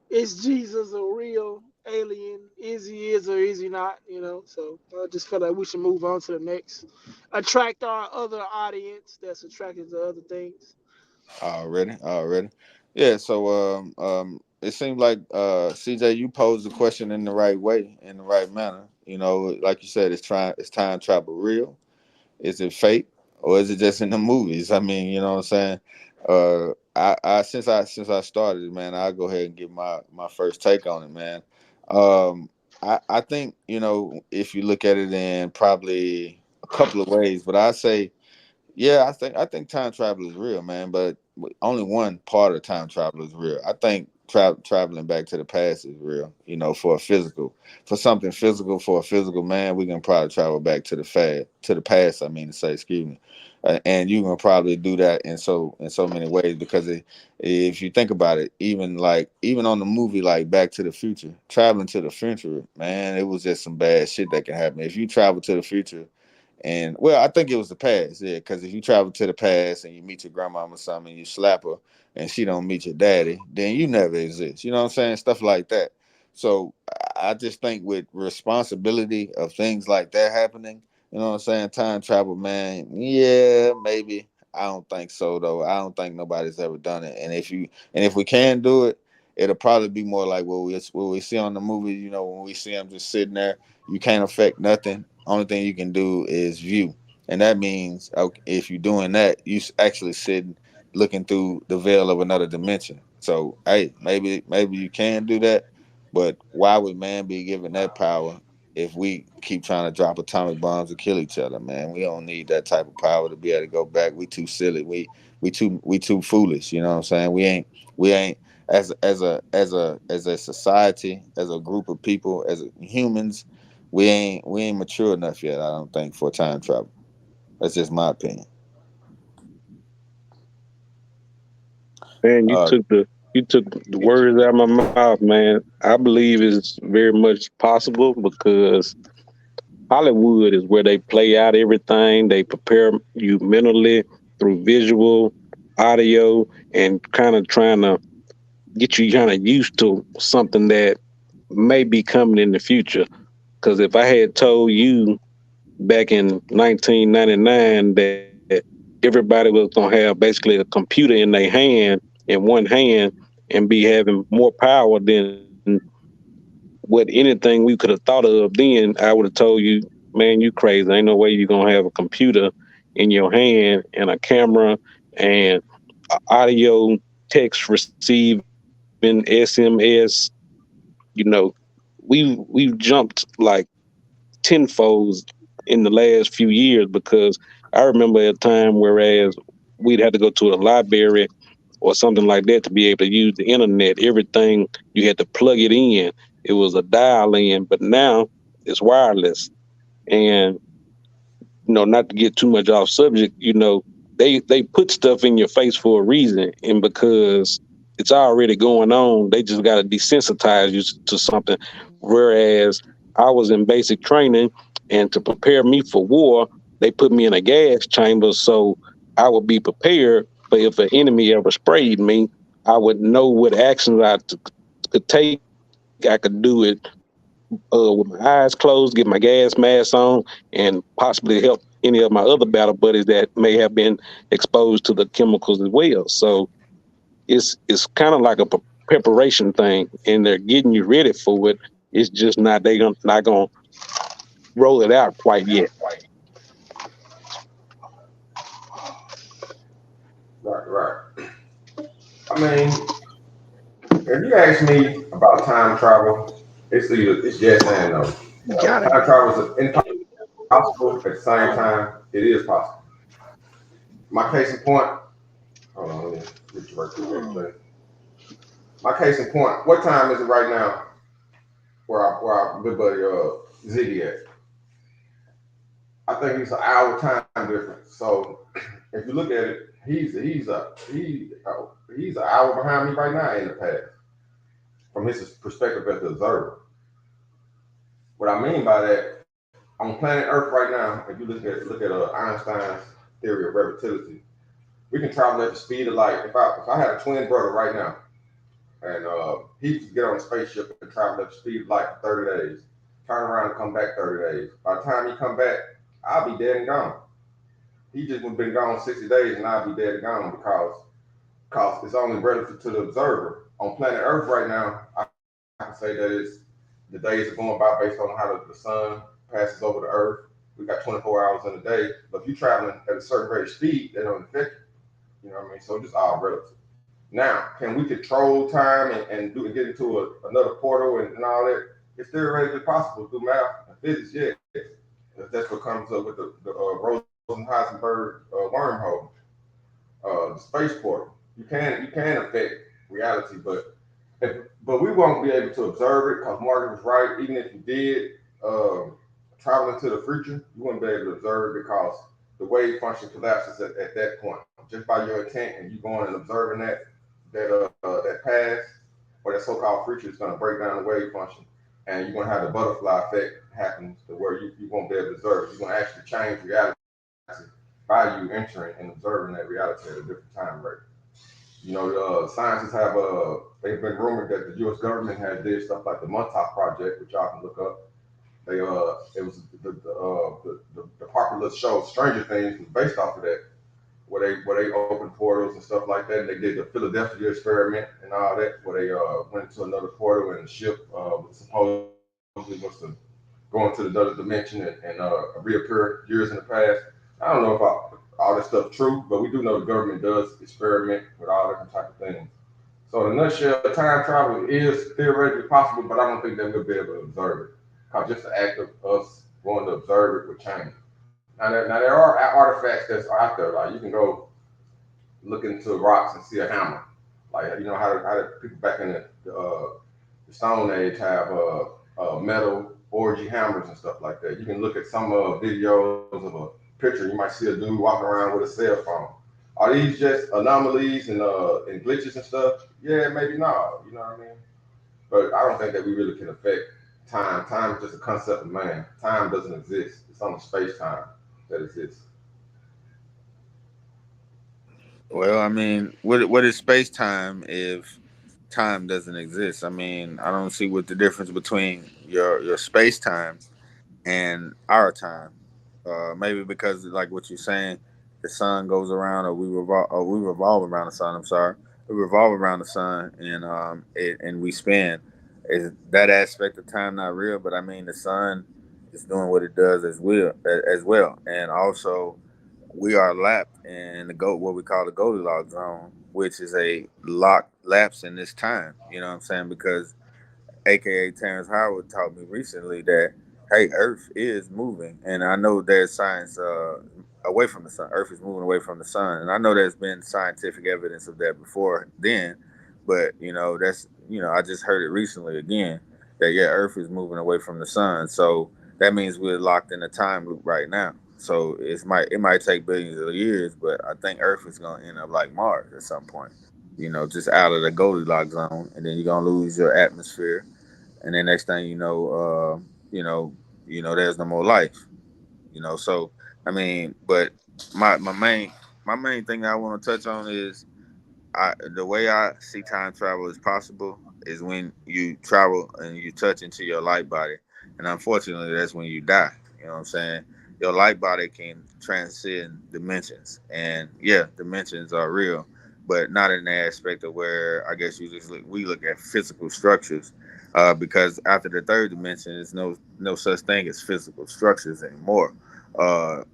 is Jesus a real alien? Is he or is he not? So I just feel like we should move on to the next. Attract our other audience that's attracted to other things. Already. Yeah. So it seems like CJ, you posed the question in the right way, in the right manner. Like you said, it's time travel real? Is it fake, or is it just in the movies? I mean, you know what I'm saying. Since I started, man, I'll go ahead and give my first take on it, man. I think if you look at it in probably a couple of ways, but I say, yeah, I think time travel is real, man. But only one part of time travel is real. I think traveling back to the past is real. For something physical, for a physical man, we can probably travel back to the past. I mean to say, excuse me, and you can probably do that in so many ways, because if you think about it, even on the movie like Back to the Future, traveling to the future, man, it was just some bad shit that can happen if you travel to the future. And well, I think it was the past, yeah. Because if you travel to the past and you meet your grandmama or something, and you slap her, and she don't meet your daddy, then you never exist. You know what I'm saying? Stuff like that. So I just think with responsibility of things like that happening, you know what I'm saying? Time travel, man. Yeah, maybe. I don't think so though. I don't think nobody's ever done it. And if we can do it, it'll probably be more like what we see on the movie. When we see them just sitting there, you can't affect nothing. Only thing you can do is view, and that means, okay, if you're doing that, actually sitting looking through the veil of another dimension. So hey, maybe you can do that, but why would man be given that power if we keep trying to drop atomic bombs to kill each other? Man, we don't need that type of power to be able to go back. We too silly. We too foolish. You know what I'm saying? We ain't as a society, as a group of people, as humans, we ain't mature enough yet. I don't think, for time travel. That's just my opinion. Man, Uh, you took the words out of my mouth, man. I believe it's very much possible because Hollywood is where they play out everything. They prepare you mentally through visual, audio, and kind of trying to get you kind of used to something that may be coming in the future. Because if I had told you back in 1999 that everybody was going to have basically a computer in their one hand, and be having more power than what anything we could have thought of, then I would have told you, man, you crazy. Ain't no way you're going to have a computer in your hand and a camera and audio, text receiving, SMS. You know, we've jumped like tenfolds in the last few years, because I remember a time whereas we'd have to go to a library or something like that to be able to use the internet. Everything you had to plug it in. It was a dial in, but now it's wireless. And not to get too much off subject, they put stuff in your face for a reason, and because it's already going on, they just got to desensitize you to something. Whereas I was in basic training, and to prepare me for war, they put me in a gas chamber so I would be prepared for if an enemy ever sprayed me, I would know what actions could take. I could do it with my eyes closed, get my gas mask on, and possibly help any of my other battle buddies that may have been exposed to the chemicals as well. So it's kind of like a preparation thing, and they're getting you ready for it. It's just not gonna roll it out quite yet. Right. I mean, if you ask me about time travel, it's yes and no. Got it. Time travel is impossible. At the same time, it is possible. My case in point. Hold on, let me get you right quick. My case in point. What time is it right now? Where our good buddy Ziggy at? I think he's an hour time difference. So if you look at it, he's an hour behind me right now in the past from his perspective as the observer. What I mean by that, on planet Earth right now, if you look at Einstein's theory of relativity, we can travel at the speed of light. If I had a twin brother right now, and he could get on a spaceship and travel at the speed of light for 30 days, turn around and come back 30 days. By the time he come back, I'll be dead and gone. He just would have been gone 60 days and I'll be dead and gone because it's only relative to the observer. On planet Earth right now, I can say that the days are going by based on how the sun passes over the Earth. We got 24 hours in a day, but if you're traveling at a certain rate of speed, that don't affect you. You know what I mean? So it's just all relative. Now, can we control time and get into another portal and all that? It's theoretically possible through math and physics, yeah. That's what comes up with the Rosen-Heisenberg wormhole, the space portal. You can affect reality, but we won't be able to observe it because Margaret was right. Even if you did travel into the future, you wouldn't be able to observe it because the wave function collapses at that point. Just by your intent and you going and observing that past or that so-called future is going to break down the wave function, and you're going to have the butterfly effect happen to where you won't be able to observe. You're going to actually change reality by you entering and observing that reality at a different time rate. Scientists they've been rumored that the U.S. government has did stuff like the Montauk Project, which y'all can look up. It was the popular show Stranger Things was based off of that, where they opened portals and stuff like that. And they did the Philadelphia experiment and all that, where they went to another portal and the ship supposedly was to go into another dimension and reappear years in the past. I don't know if all this stuff true, but we do know the government does experiment with all different type of things. So in a nutshell, time travel is theoretically possible, but I don't think that we'll be able to observe it. Because just the act of us going to observe it would change. Now there are artifacts that's out there. Like you can go look into rocks and see a hammer. Like how the people back in the Stone Age have metal orgy hammers and stuff like that. You can look at some videos of a picture. You might see a dude walking around with a cell phone. Are these just anomalies and glitches and stuff? Yeah, maybe not. You know what I mean? But I don't think that we really can affect time. Time is just a concept of man. Time doesn't exist. It's only space time that exists. Well, I mean, what is space time if time doesn't exist? I mean, I don't see what the difference between your space time and our time. Maybe because, like what you're saying, the sun goes around, or we revolve around the sun. I'm sorry, we revolve around the sun, and we spin. Is that aspect of time not real? But I mean, the sun is doing what it does as well, and also we are lapped in the what we call the Goldilocks zone, which is a lock lapse in this time. You know what I'm saying? Because aka Terrence Howard taught me recently that hey, Earth is moving, and I know there's science away from the sun. Earth is moving away from the sun, and I know there's been scientific evidence of that before then, but that's I just heard it recently again that yeah, Earth is moving away from the sun, so that means we're locked in a time loop right now. So it might take billions of years, but I think Earth is gonna end up like Mars at some point. Just out of the Goldilocks zone, and then you're gonna lose your atmosphere, and then next thing there's no more life. So I mean, but my main thing I want to touch on is the way I see time travel is possible is when you travel and you touch into your light body, and unfortunately, that's when you die. You know what I'm saying? Your light body can transcend dimensions, and yeah, dimensions are real, but not in the aspect of where I guess we look at physical structures, because after the third dimension, there's no such thing as physical structures anymore.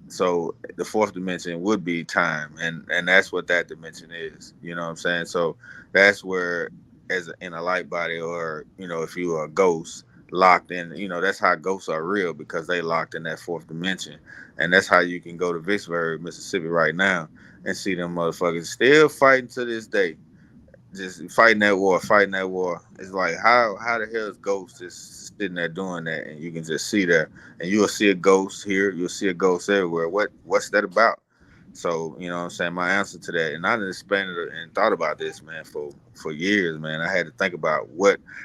So the fourth dimension would be time, and that's what that dimension is. You know what I'm saying? So that's where, in a light body, or if you are a ghost locked in, that's how ghosts are real, because they locked in that fourth dimension, and that's how you can go to Vicksburg, Mississippi, right now and see them motherfuckers still fighting to this day, just fighting that war. It's like how the hell is Ghost just sitting there doing that, and you can just see that, and you'll see a ghost here, you'll see a ghost everywhere. What's that about? So you know what I'm saying. My answer to that, and I done expanded and thought about this, man, for years, man. I had to think about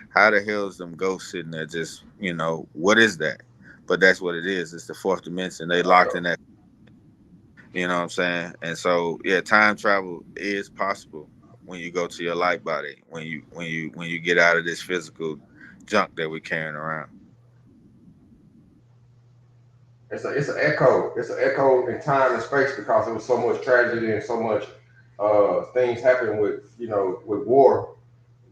how the hell is them ghosts sitting there, just what is that? But that's what it is. It's the fourth dimension. They locked in that. You know what I'm saying? And so yeah, time travel is possible when you go to your light body, when you get out of this physical junk that we're carrying around. It's an echo in time and space because there was so much tragedy and so much things happened with with war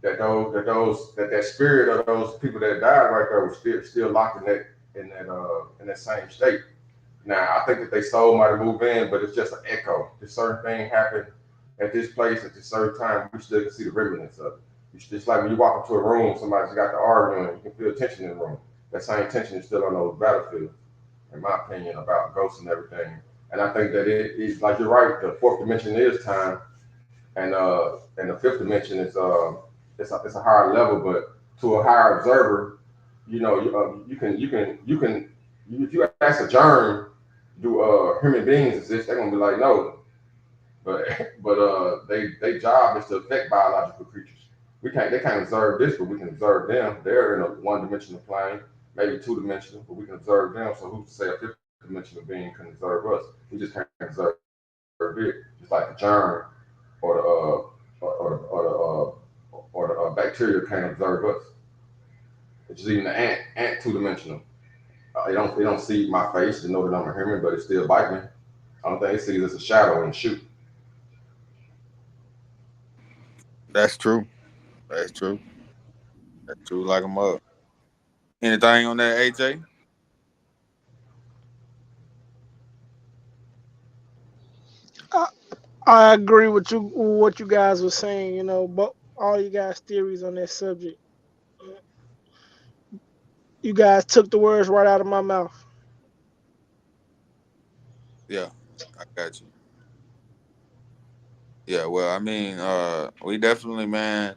that spirit of those people that died right there was still locked in that same state. Now I think that they soul might have moved in, but it's just an echo. This certain thing happened at this place at this certain time. We still can see the remnants of it. It's just like when you walk into a room, somebody's got the arguing, you can feel tension in the room. That same tension is still on those battlefields, in my opinion, about ghosts and everything. And I think that it's like you're right. The fourth dimension is time, and the fifth dimension is it's a higher level, but to a higher observer, if you ask a germ, do human beings exist? They're gonna be like no, but they job is to affect biological creatures. They can't observe this, but we can observe them. They're in a one dimensional plane, maybe two dimensional, but we can observe them. So who's to say a fifth dimensional being can observe us? We just can't observe it, just like the germ or the bacteria can't observe us. It's just even the ant two dimensional. They don't see my face to know that I'm a human, but it still bite me. I don't think it sees as a shadow and shoot. That's true. That's true. That's true. Like a mug. Anything on that, AJ? I, I agree with what you guys were saying. But all you guys' theories on that subject. You guys took the words right out of my mouth. Yeah, I got you. Yeah, well, I mean, we definitely, man,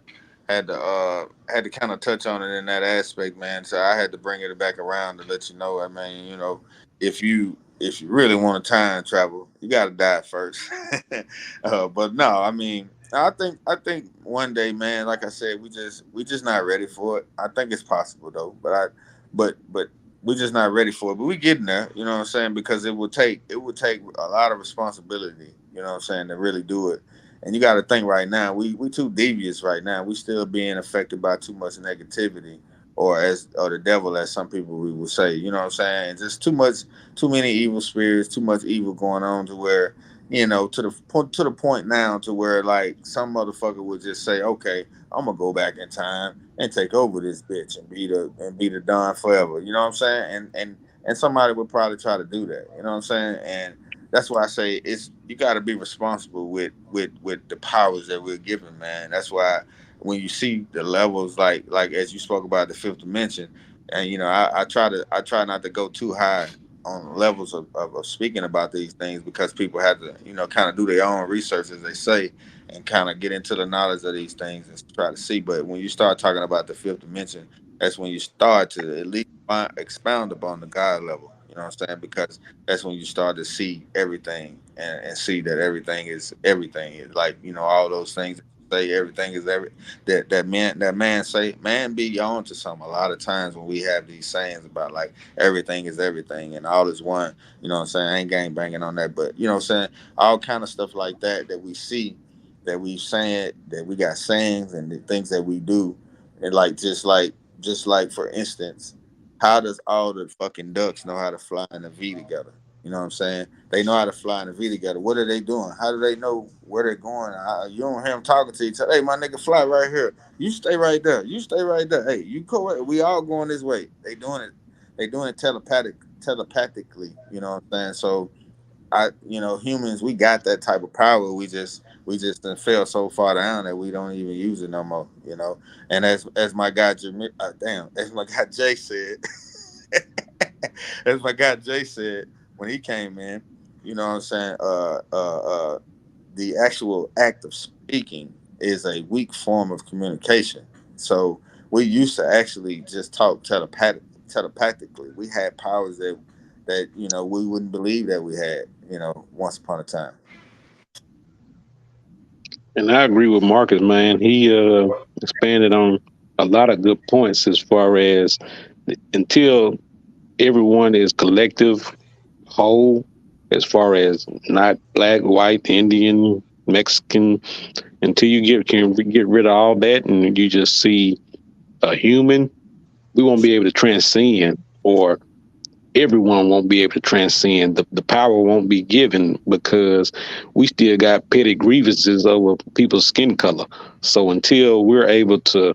had to kind of touch on it in that aspect, man. So I had to bring it back around to let you know. I mean, if you really want to time travel, you got to die first. But no, I mean, I think one day, man, like I said, we just not ready for it. I think it's possible though, but we just not ready for it. But we getting there, you know what I'm saying? Because it would take a lot of responsibility, you know what I'm saying, to really do it. And you got to think right now, we too devious right now. We still being affected by too much negativity, or the devil, as some people we will say. You know what I'm saying? And just too many evil spirits, too much evil going on, to where to the point now to where like some motherfucker would just say, okay, I'm gonna go back in time and take over this bitch and be the Don forever. You know what I'm saying? And somebody would probably try to do that. You know what I'm saying? And that's why I say it's you got to be responsible with the powers that we're given, man. That's why when you see the levels, like as you spoke about the fifth dimension, and I try not to go too high on levels of speaking about these things because people have to kind of do their own research as they say and kind of get into the knowledge of these things and try to see. But when you start talking about the fifth dimension, that's when you start to at least expound upon the God level. You know what I'm saying? Because that's when you start to see everything and see that everything is everything. It's like all those things that you say everything is that man say man be on to something a lot of times when we have these sayings about like everything is everything and all is one. You know what I'm saying? I ain't gang banging on that, but you know what I'm saying? All kind of stuff like that we see, that we saying, that we got sayings and the things that we do, and like just like for instance, how does all the fucking ducks know how to fly in a V together? You know what I'm saying? They know how to fly in a V together. What are they doing? How do they know where they're going? You don't hear them talking to each other. Hey, my nigga, fly right here. You stay right there. You stay right there. Hey, you go. We all going this way. They doing it. They doing it telepathically. You know what I'm saying? So humans, we got that type of power. We just done fell so far down that we don't even use it no more. And as my guy as my guy Jay said, as my guy Jay said when he came in, you know what I'm saying? The actual act of speaking is a weak form of communication. So we used to actually just talk telepathically. We had powers that we wouldn't believe that we had, once upon a time. And I agree with Marcus, man. He expanded on a lot of good points as far as until everyone is collective, whole, as far as not black, white, Indian, Mexican, until you get rid of all that and you just see a human, we won't be able to transcend, or everyone won't be able to transcend. The power won't be given because we still got petty grievances over people's skin color. So until we're able to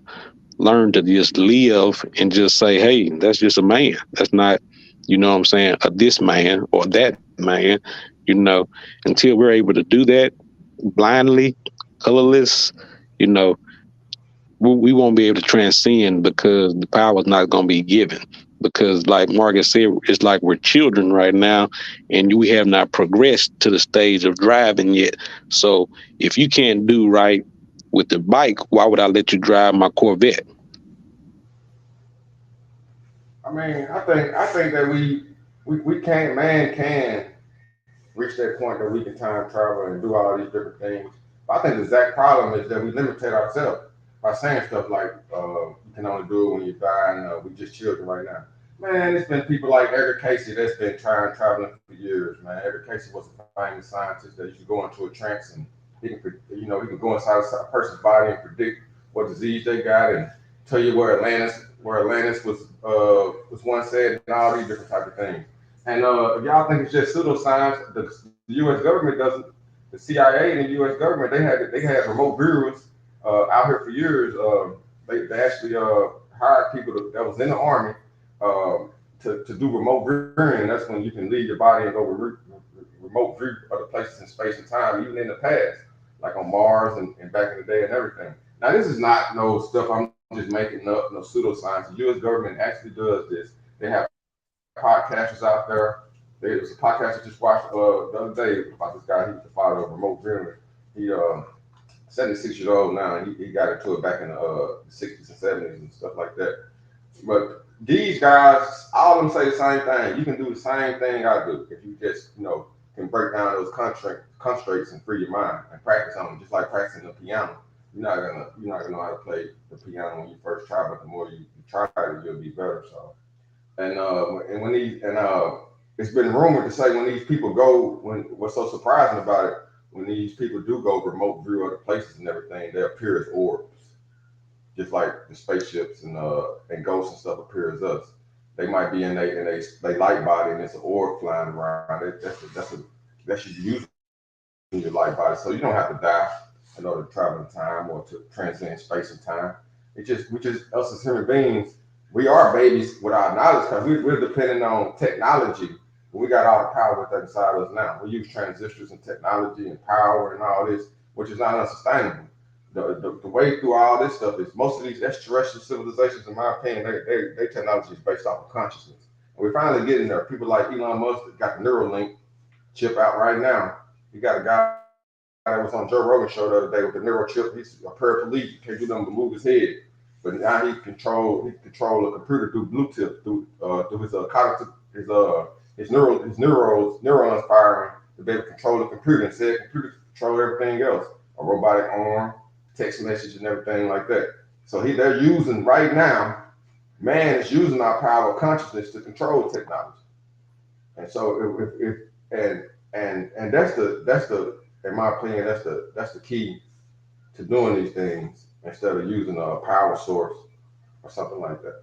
learn to just live and just say, hey, that's just a man. That's not, what I'm saying, a this man or that man, you know, until we're able to do that blindly, colorless, you know, we won't be able to transcend because the power is not going to be given. Because, like Marcus said, it's like we're children right now, and we have not progressed to the stage of driving yet. So, if you can't do right with the bike, why would I let you drive my Corvette? I mean, I think that we can't man can reach that point that we can time travel and do all these different things. But I think the exact problem is that we limitate ourselves by saying stuff like you can only do it when you die and we just children right now. Man, it's been people like Edgar Casey that's been trying traveling for years, man. Edgar Casey was a famous scientist that you could go into a trance and he can go inside a person's body and predict what disease they got and tell you where Atlantis was once said and all these different type of things. And if y'all think it's just pseudoscience, the U.S. government doesn't. The CIA and the U.S. government they had remote bureaus out here for years. They actually hired people that was in the army to do remote viewing. That's when you can leave your body and go remote view other places in space and time, even in the past, like on Mars and back in the day and everything. Now this is not no stuff I'm just making up, no pseudoscience. The U.S. government actually does this. They have podcasters out there. There's a podcast I just watched the other day about this guy. He was the father of remote viewing. He 76 years old now. And he got into it back in the 60s and 70s and stuff like that. But these guys, all of them say the same thing. You can do the same thing I do if you just can break down those constraints and free your mind and practice on them, just like practicing the piano. You're not gonna know how to play the piano when you first try, but the more you try it, you'll be better. So and when these and it's been rumored to say when these people go, when what's so surprising about it, when these people do go remote view other places and everything, they appear as orbs, just like the spaceships and ghosts and stuff appear as us. They might be in they light body and it's an orb flying around. That should be using your light body, so you don't have to die in order to travel in time or to transcend space and time. We just us as human beings, we are babies without knowledge because we're depending on technology We got all the power within inside us now. We use transistors and technology and power and all this, which is not unsustainable. The way through all this stuff is most of these extraterrestrial civilizations, in my opinion, their technology is based off of consciousness. And we're finally getting there. People like Elon Musk that got the Neuralink chip out right now. You got a guy that was on Joe Rogan show the other day with the neural chip. He's a paraplegic, can't do nothing but move his head. But now he can control a computer through Bluetooth, through his cognitive neurons firing to be able to control the computer, and said computer control everything else, a robotic arm, text message, and everything like that. So they're using right now. Man is using our power of consciousness to control technology, and so and that's the in my opinion that's the key to doing these things instead of using a power source or something like that.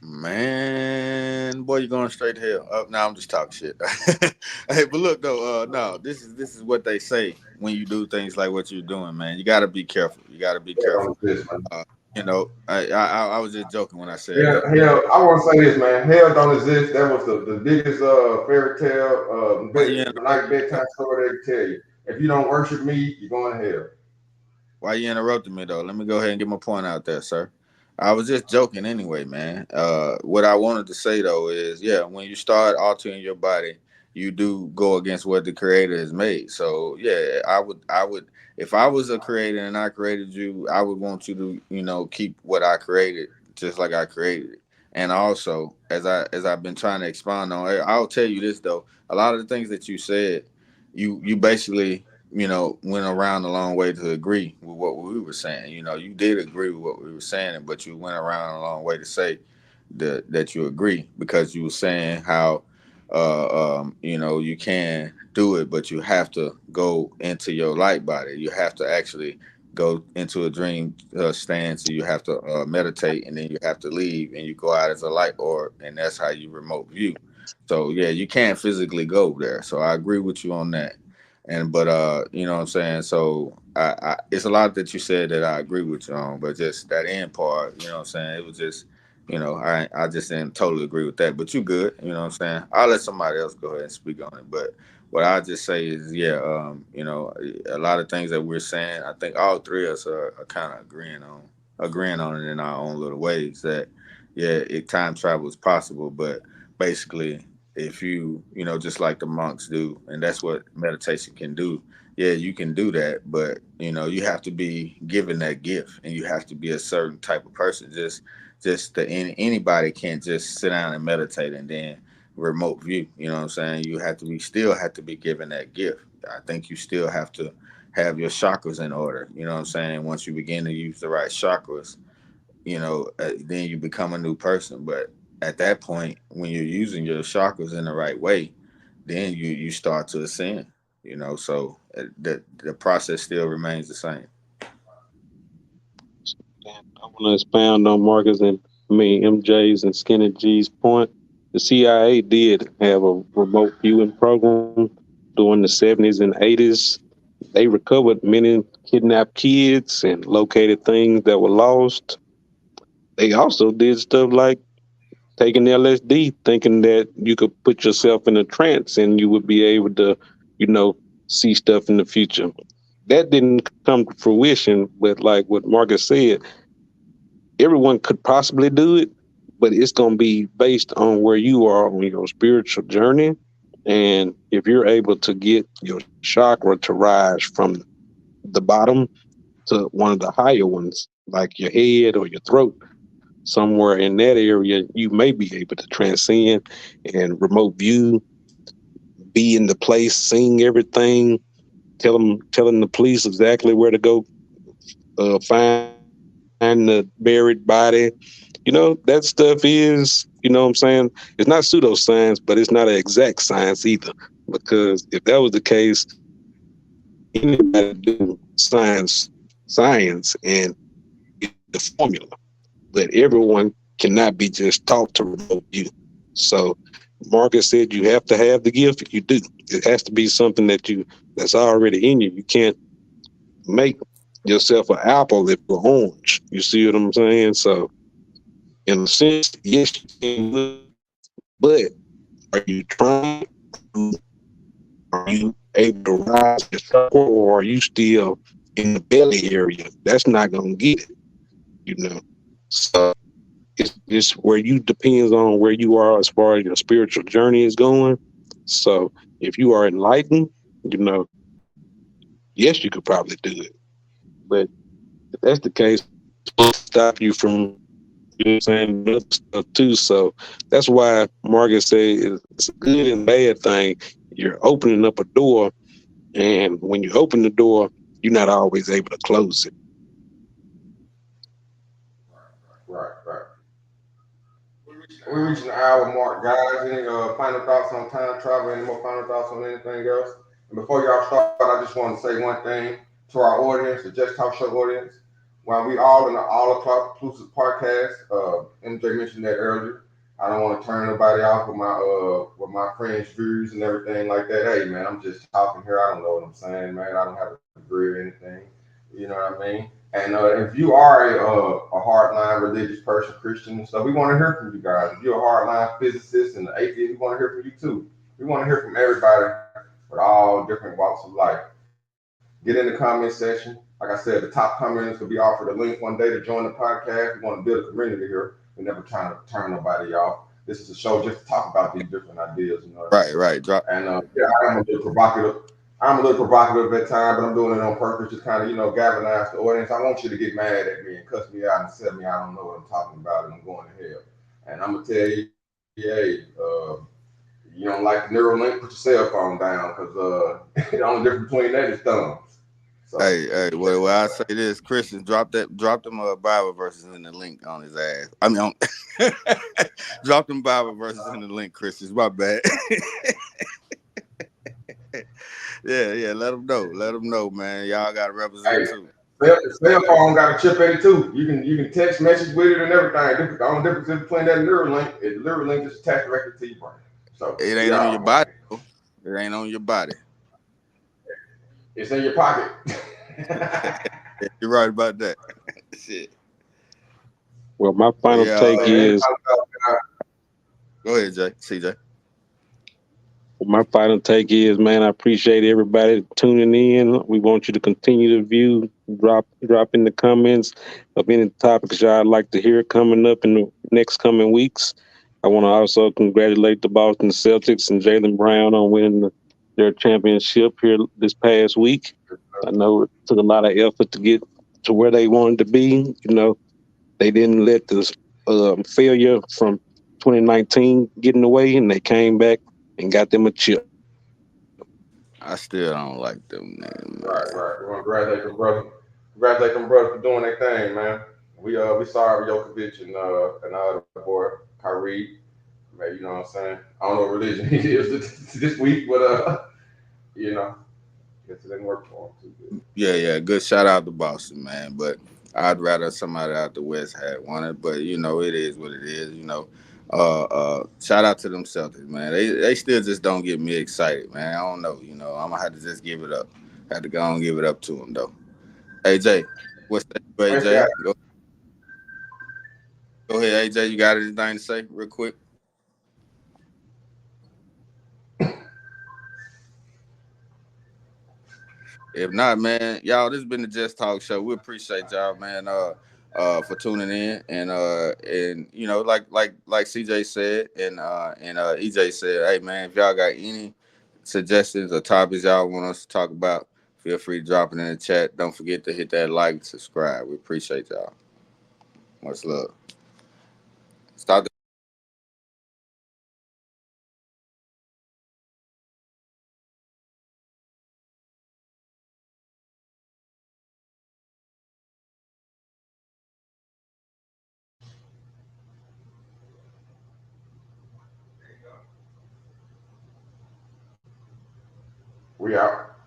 Man, boy, you're going straight to hell. Now I'm just talking shit. Hey, but look though, no, this is what they say when you do things like what you're doing, man. You got to be careful. You got to be careful. You know, I was just joking when I said that. Hell, I want to say this, man. Hell don't exist. That was the biggest fairy tale, like bedtime story they could tell you. If you don't worship me, you're going to hell. Why you interrupting me though? Let me go ahead and get my point out there, sir. I was just joking anyway, man. What I wanted to say though is, yeah, when you start altering your body, you do go against what the creator has made. So yeah, I would, if I was a creator and I created you, I would want you to, keep what I created just like I created it. And also, as I've been trying to expound on, I'll tell you this though, a lot of the things that you said, you basically went around a long way to agree with what we were saying. You did agree with what we were saying, but you went around a long way to say that you agree, because you were saying how, you can do it, but you have to go into your light body. You have to actually go into a dream stance. So you have to meditate, and then you have to leave, and you go out as a light orb, and that's how you remote view. So yeah, you can't physically go there. So I agree with you on that. But you know what I'm saying? So it's a lot that you said that I agree with you on, but just that end part, you know what I'm saying? It was just, I just didn't totally agree with that. But you good, you know what I'm saying? I'll let somebody else go ahead and speak on it. But what I just say is, yeah, a lot of things that we're saying, I think all three of us are kind of agreeing on it in our own little ways, that yeah, time travel is possible, but basically, if just like the monks do, and that's what meditation can do. Yeah, you can do that, but you have to be given that gift, and you have to be a certain type of person. Just that anybody can't just sit down and meditate and then remote view. You know what I'm saying? You have to be still have to be given that gift. I think you still have to have your chakras in order. You know what I'm saying? Once you begin to use the right chakras, then you become a new person. But at that point, when you're using your chakras in the right way, then you start to ascend. So the process still remains the same. I want to expound on Marcus and MJ's and Skinny G's point. The CIA did have a remote viewing program during the 70s and 80s. They recovered many kidnapped kids and located things that were lost. They also did stuff like taking LSD, thinking that you could put yourself in a trance and you would be able to, see stuff in the future. That didn't come to fruition, but like what Marcus said, everyone could possibly do it, but it's going to be based on where you are on your spiritual journey. And if you're able to get your chakra to rise from the bottom to one of the higher ones, like your head or your throat, somewhere in that area, you may be able to transcend and remote view, be in the place, seeing everything, telling the police exactly where to go, find the buried body. That stuff is, what I'm saying, it's not pseudoscience, but it's not an exact science either. Because if that was the case, anybody do science and the formula. But everyone cannot be just taught to remote view. So Marcus said you have to have the gift. You do. It has to be something that's already in you. You can't make yourself an apple if you're orange. You see what I'm saying? So in a sense, yes, you can, but Are you trying? Are you able to rise the circle, or are you still in the belly area? That's not gonna get it, you know. So it's where you depends on where you are as far as your spiritual journey is going. So if you are enlightened, you know, yes, you could probably do it. But if that's the case, it'll stop you from, you know what I'm saying, other stuff too. So that's why Margaret said it's a good and bad thing. You're opening up a door, and when you open the door, you're not always able to close it. Right, right. We're reaching the hour mark, guys. Any final thoughts on time travel? Any more final thoughts on anything else? And before y'all start, I just want to say one thing to our audience, the Just Talk Show audience. While we all in the All O'Clock Inclusive podcast, MJ mentioned that earlier. I don't want to turn nobody off with my friends' views and everything like that. Hey man, I'm just talking here. I don't know what I'm saying, man. I don't have a degree or anything. You know what I mean? And if you are a hardline religious person, Christian and stuff, we want to hear from you guys. If you're a hardline physicist and an atheist, we want to hear from you too. We want to hear from everybody with all different walks of life. Get in the comment section. Like I said, the top commenters will be offered a link one day to join the podcast. We want to build a community here. We're never trying to turn nobody off. This is a show just to talk about these different ideas. You know what I mean? Right. Drop. And yeah, I'm a little provocative. I'm a little provocative at times, but I'm doing it on purpose, just kind of, galvanize the audience. I want you to get mad at me and cuss me out and tell me I don't know what I'm talking about and I'm going to hell. And I'm gonna tell you, hey, you don't like the Neuralink, put your cell phone down, because the only difference between that is thumbs. So Hey, well, I say this, Christian, drop them Bible verses in the link on his ass. I mean, drop them Bible verses in the link, Christians. My bad. Yeah, let them know, man. Y'all got to represent hey, too. cell phone got a chip in it too. You can text message with it and everything. The only difference between that and Neuralink is Neuralink is attached directly to your brain. So It we ain't on your all man. body, though. It ain't on your body. It's in your pocket. You're right about that. Shit. Well, my But final yeah, take is go ahead, CJ. Man, I appreciate everybody tuning in. We want you to continue to view, drop in the comments of any topics y'all like to hear coming up in the next coming weeks. I want to also congratulate the Boston Celtics and Jaylen Brown on winning their championship here this past week. I know it took a lot of effort to get to where they wanted to be. You know, they didn't let the failure from 2019 get in the way, and they came back and got them a chip. I still don't like them niggas, Right, man. right. We want to congratulate them, brother. Congratulate them, brother, for doing their thing, man. We sorry Jokovic and the boy Kyrie. Man, you know what I'm saying? I don't know what religion he is this week, but you know, guess it didn't work for him too good. Yeah. Good shout out to Boston, man. But I'd rather somebody out the West had won it. But it is what it is. Shout out to them Celtics, man. They still just don't get me excited, man. I don't know. I'm gonna have to just give it up. Had to go and give it up to them though. AJ, what's that? Thanks, guys. AJ, go ahead, AJ. You got anything to say, real quick? If not, man, y'all, this has been the Just Talk Show. We appreciate y'all, man, for tuning in, and like CJ said, and EJ said, hey, man, if y'all got any suggestions or topics y'all want us to talk about, feel free to drop it in the chat. Don't forget to hit that like and subscribe. We appreciate y'all. Much love. Stop. We out.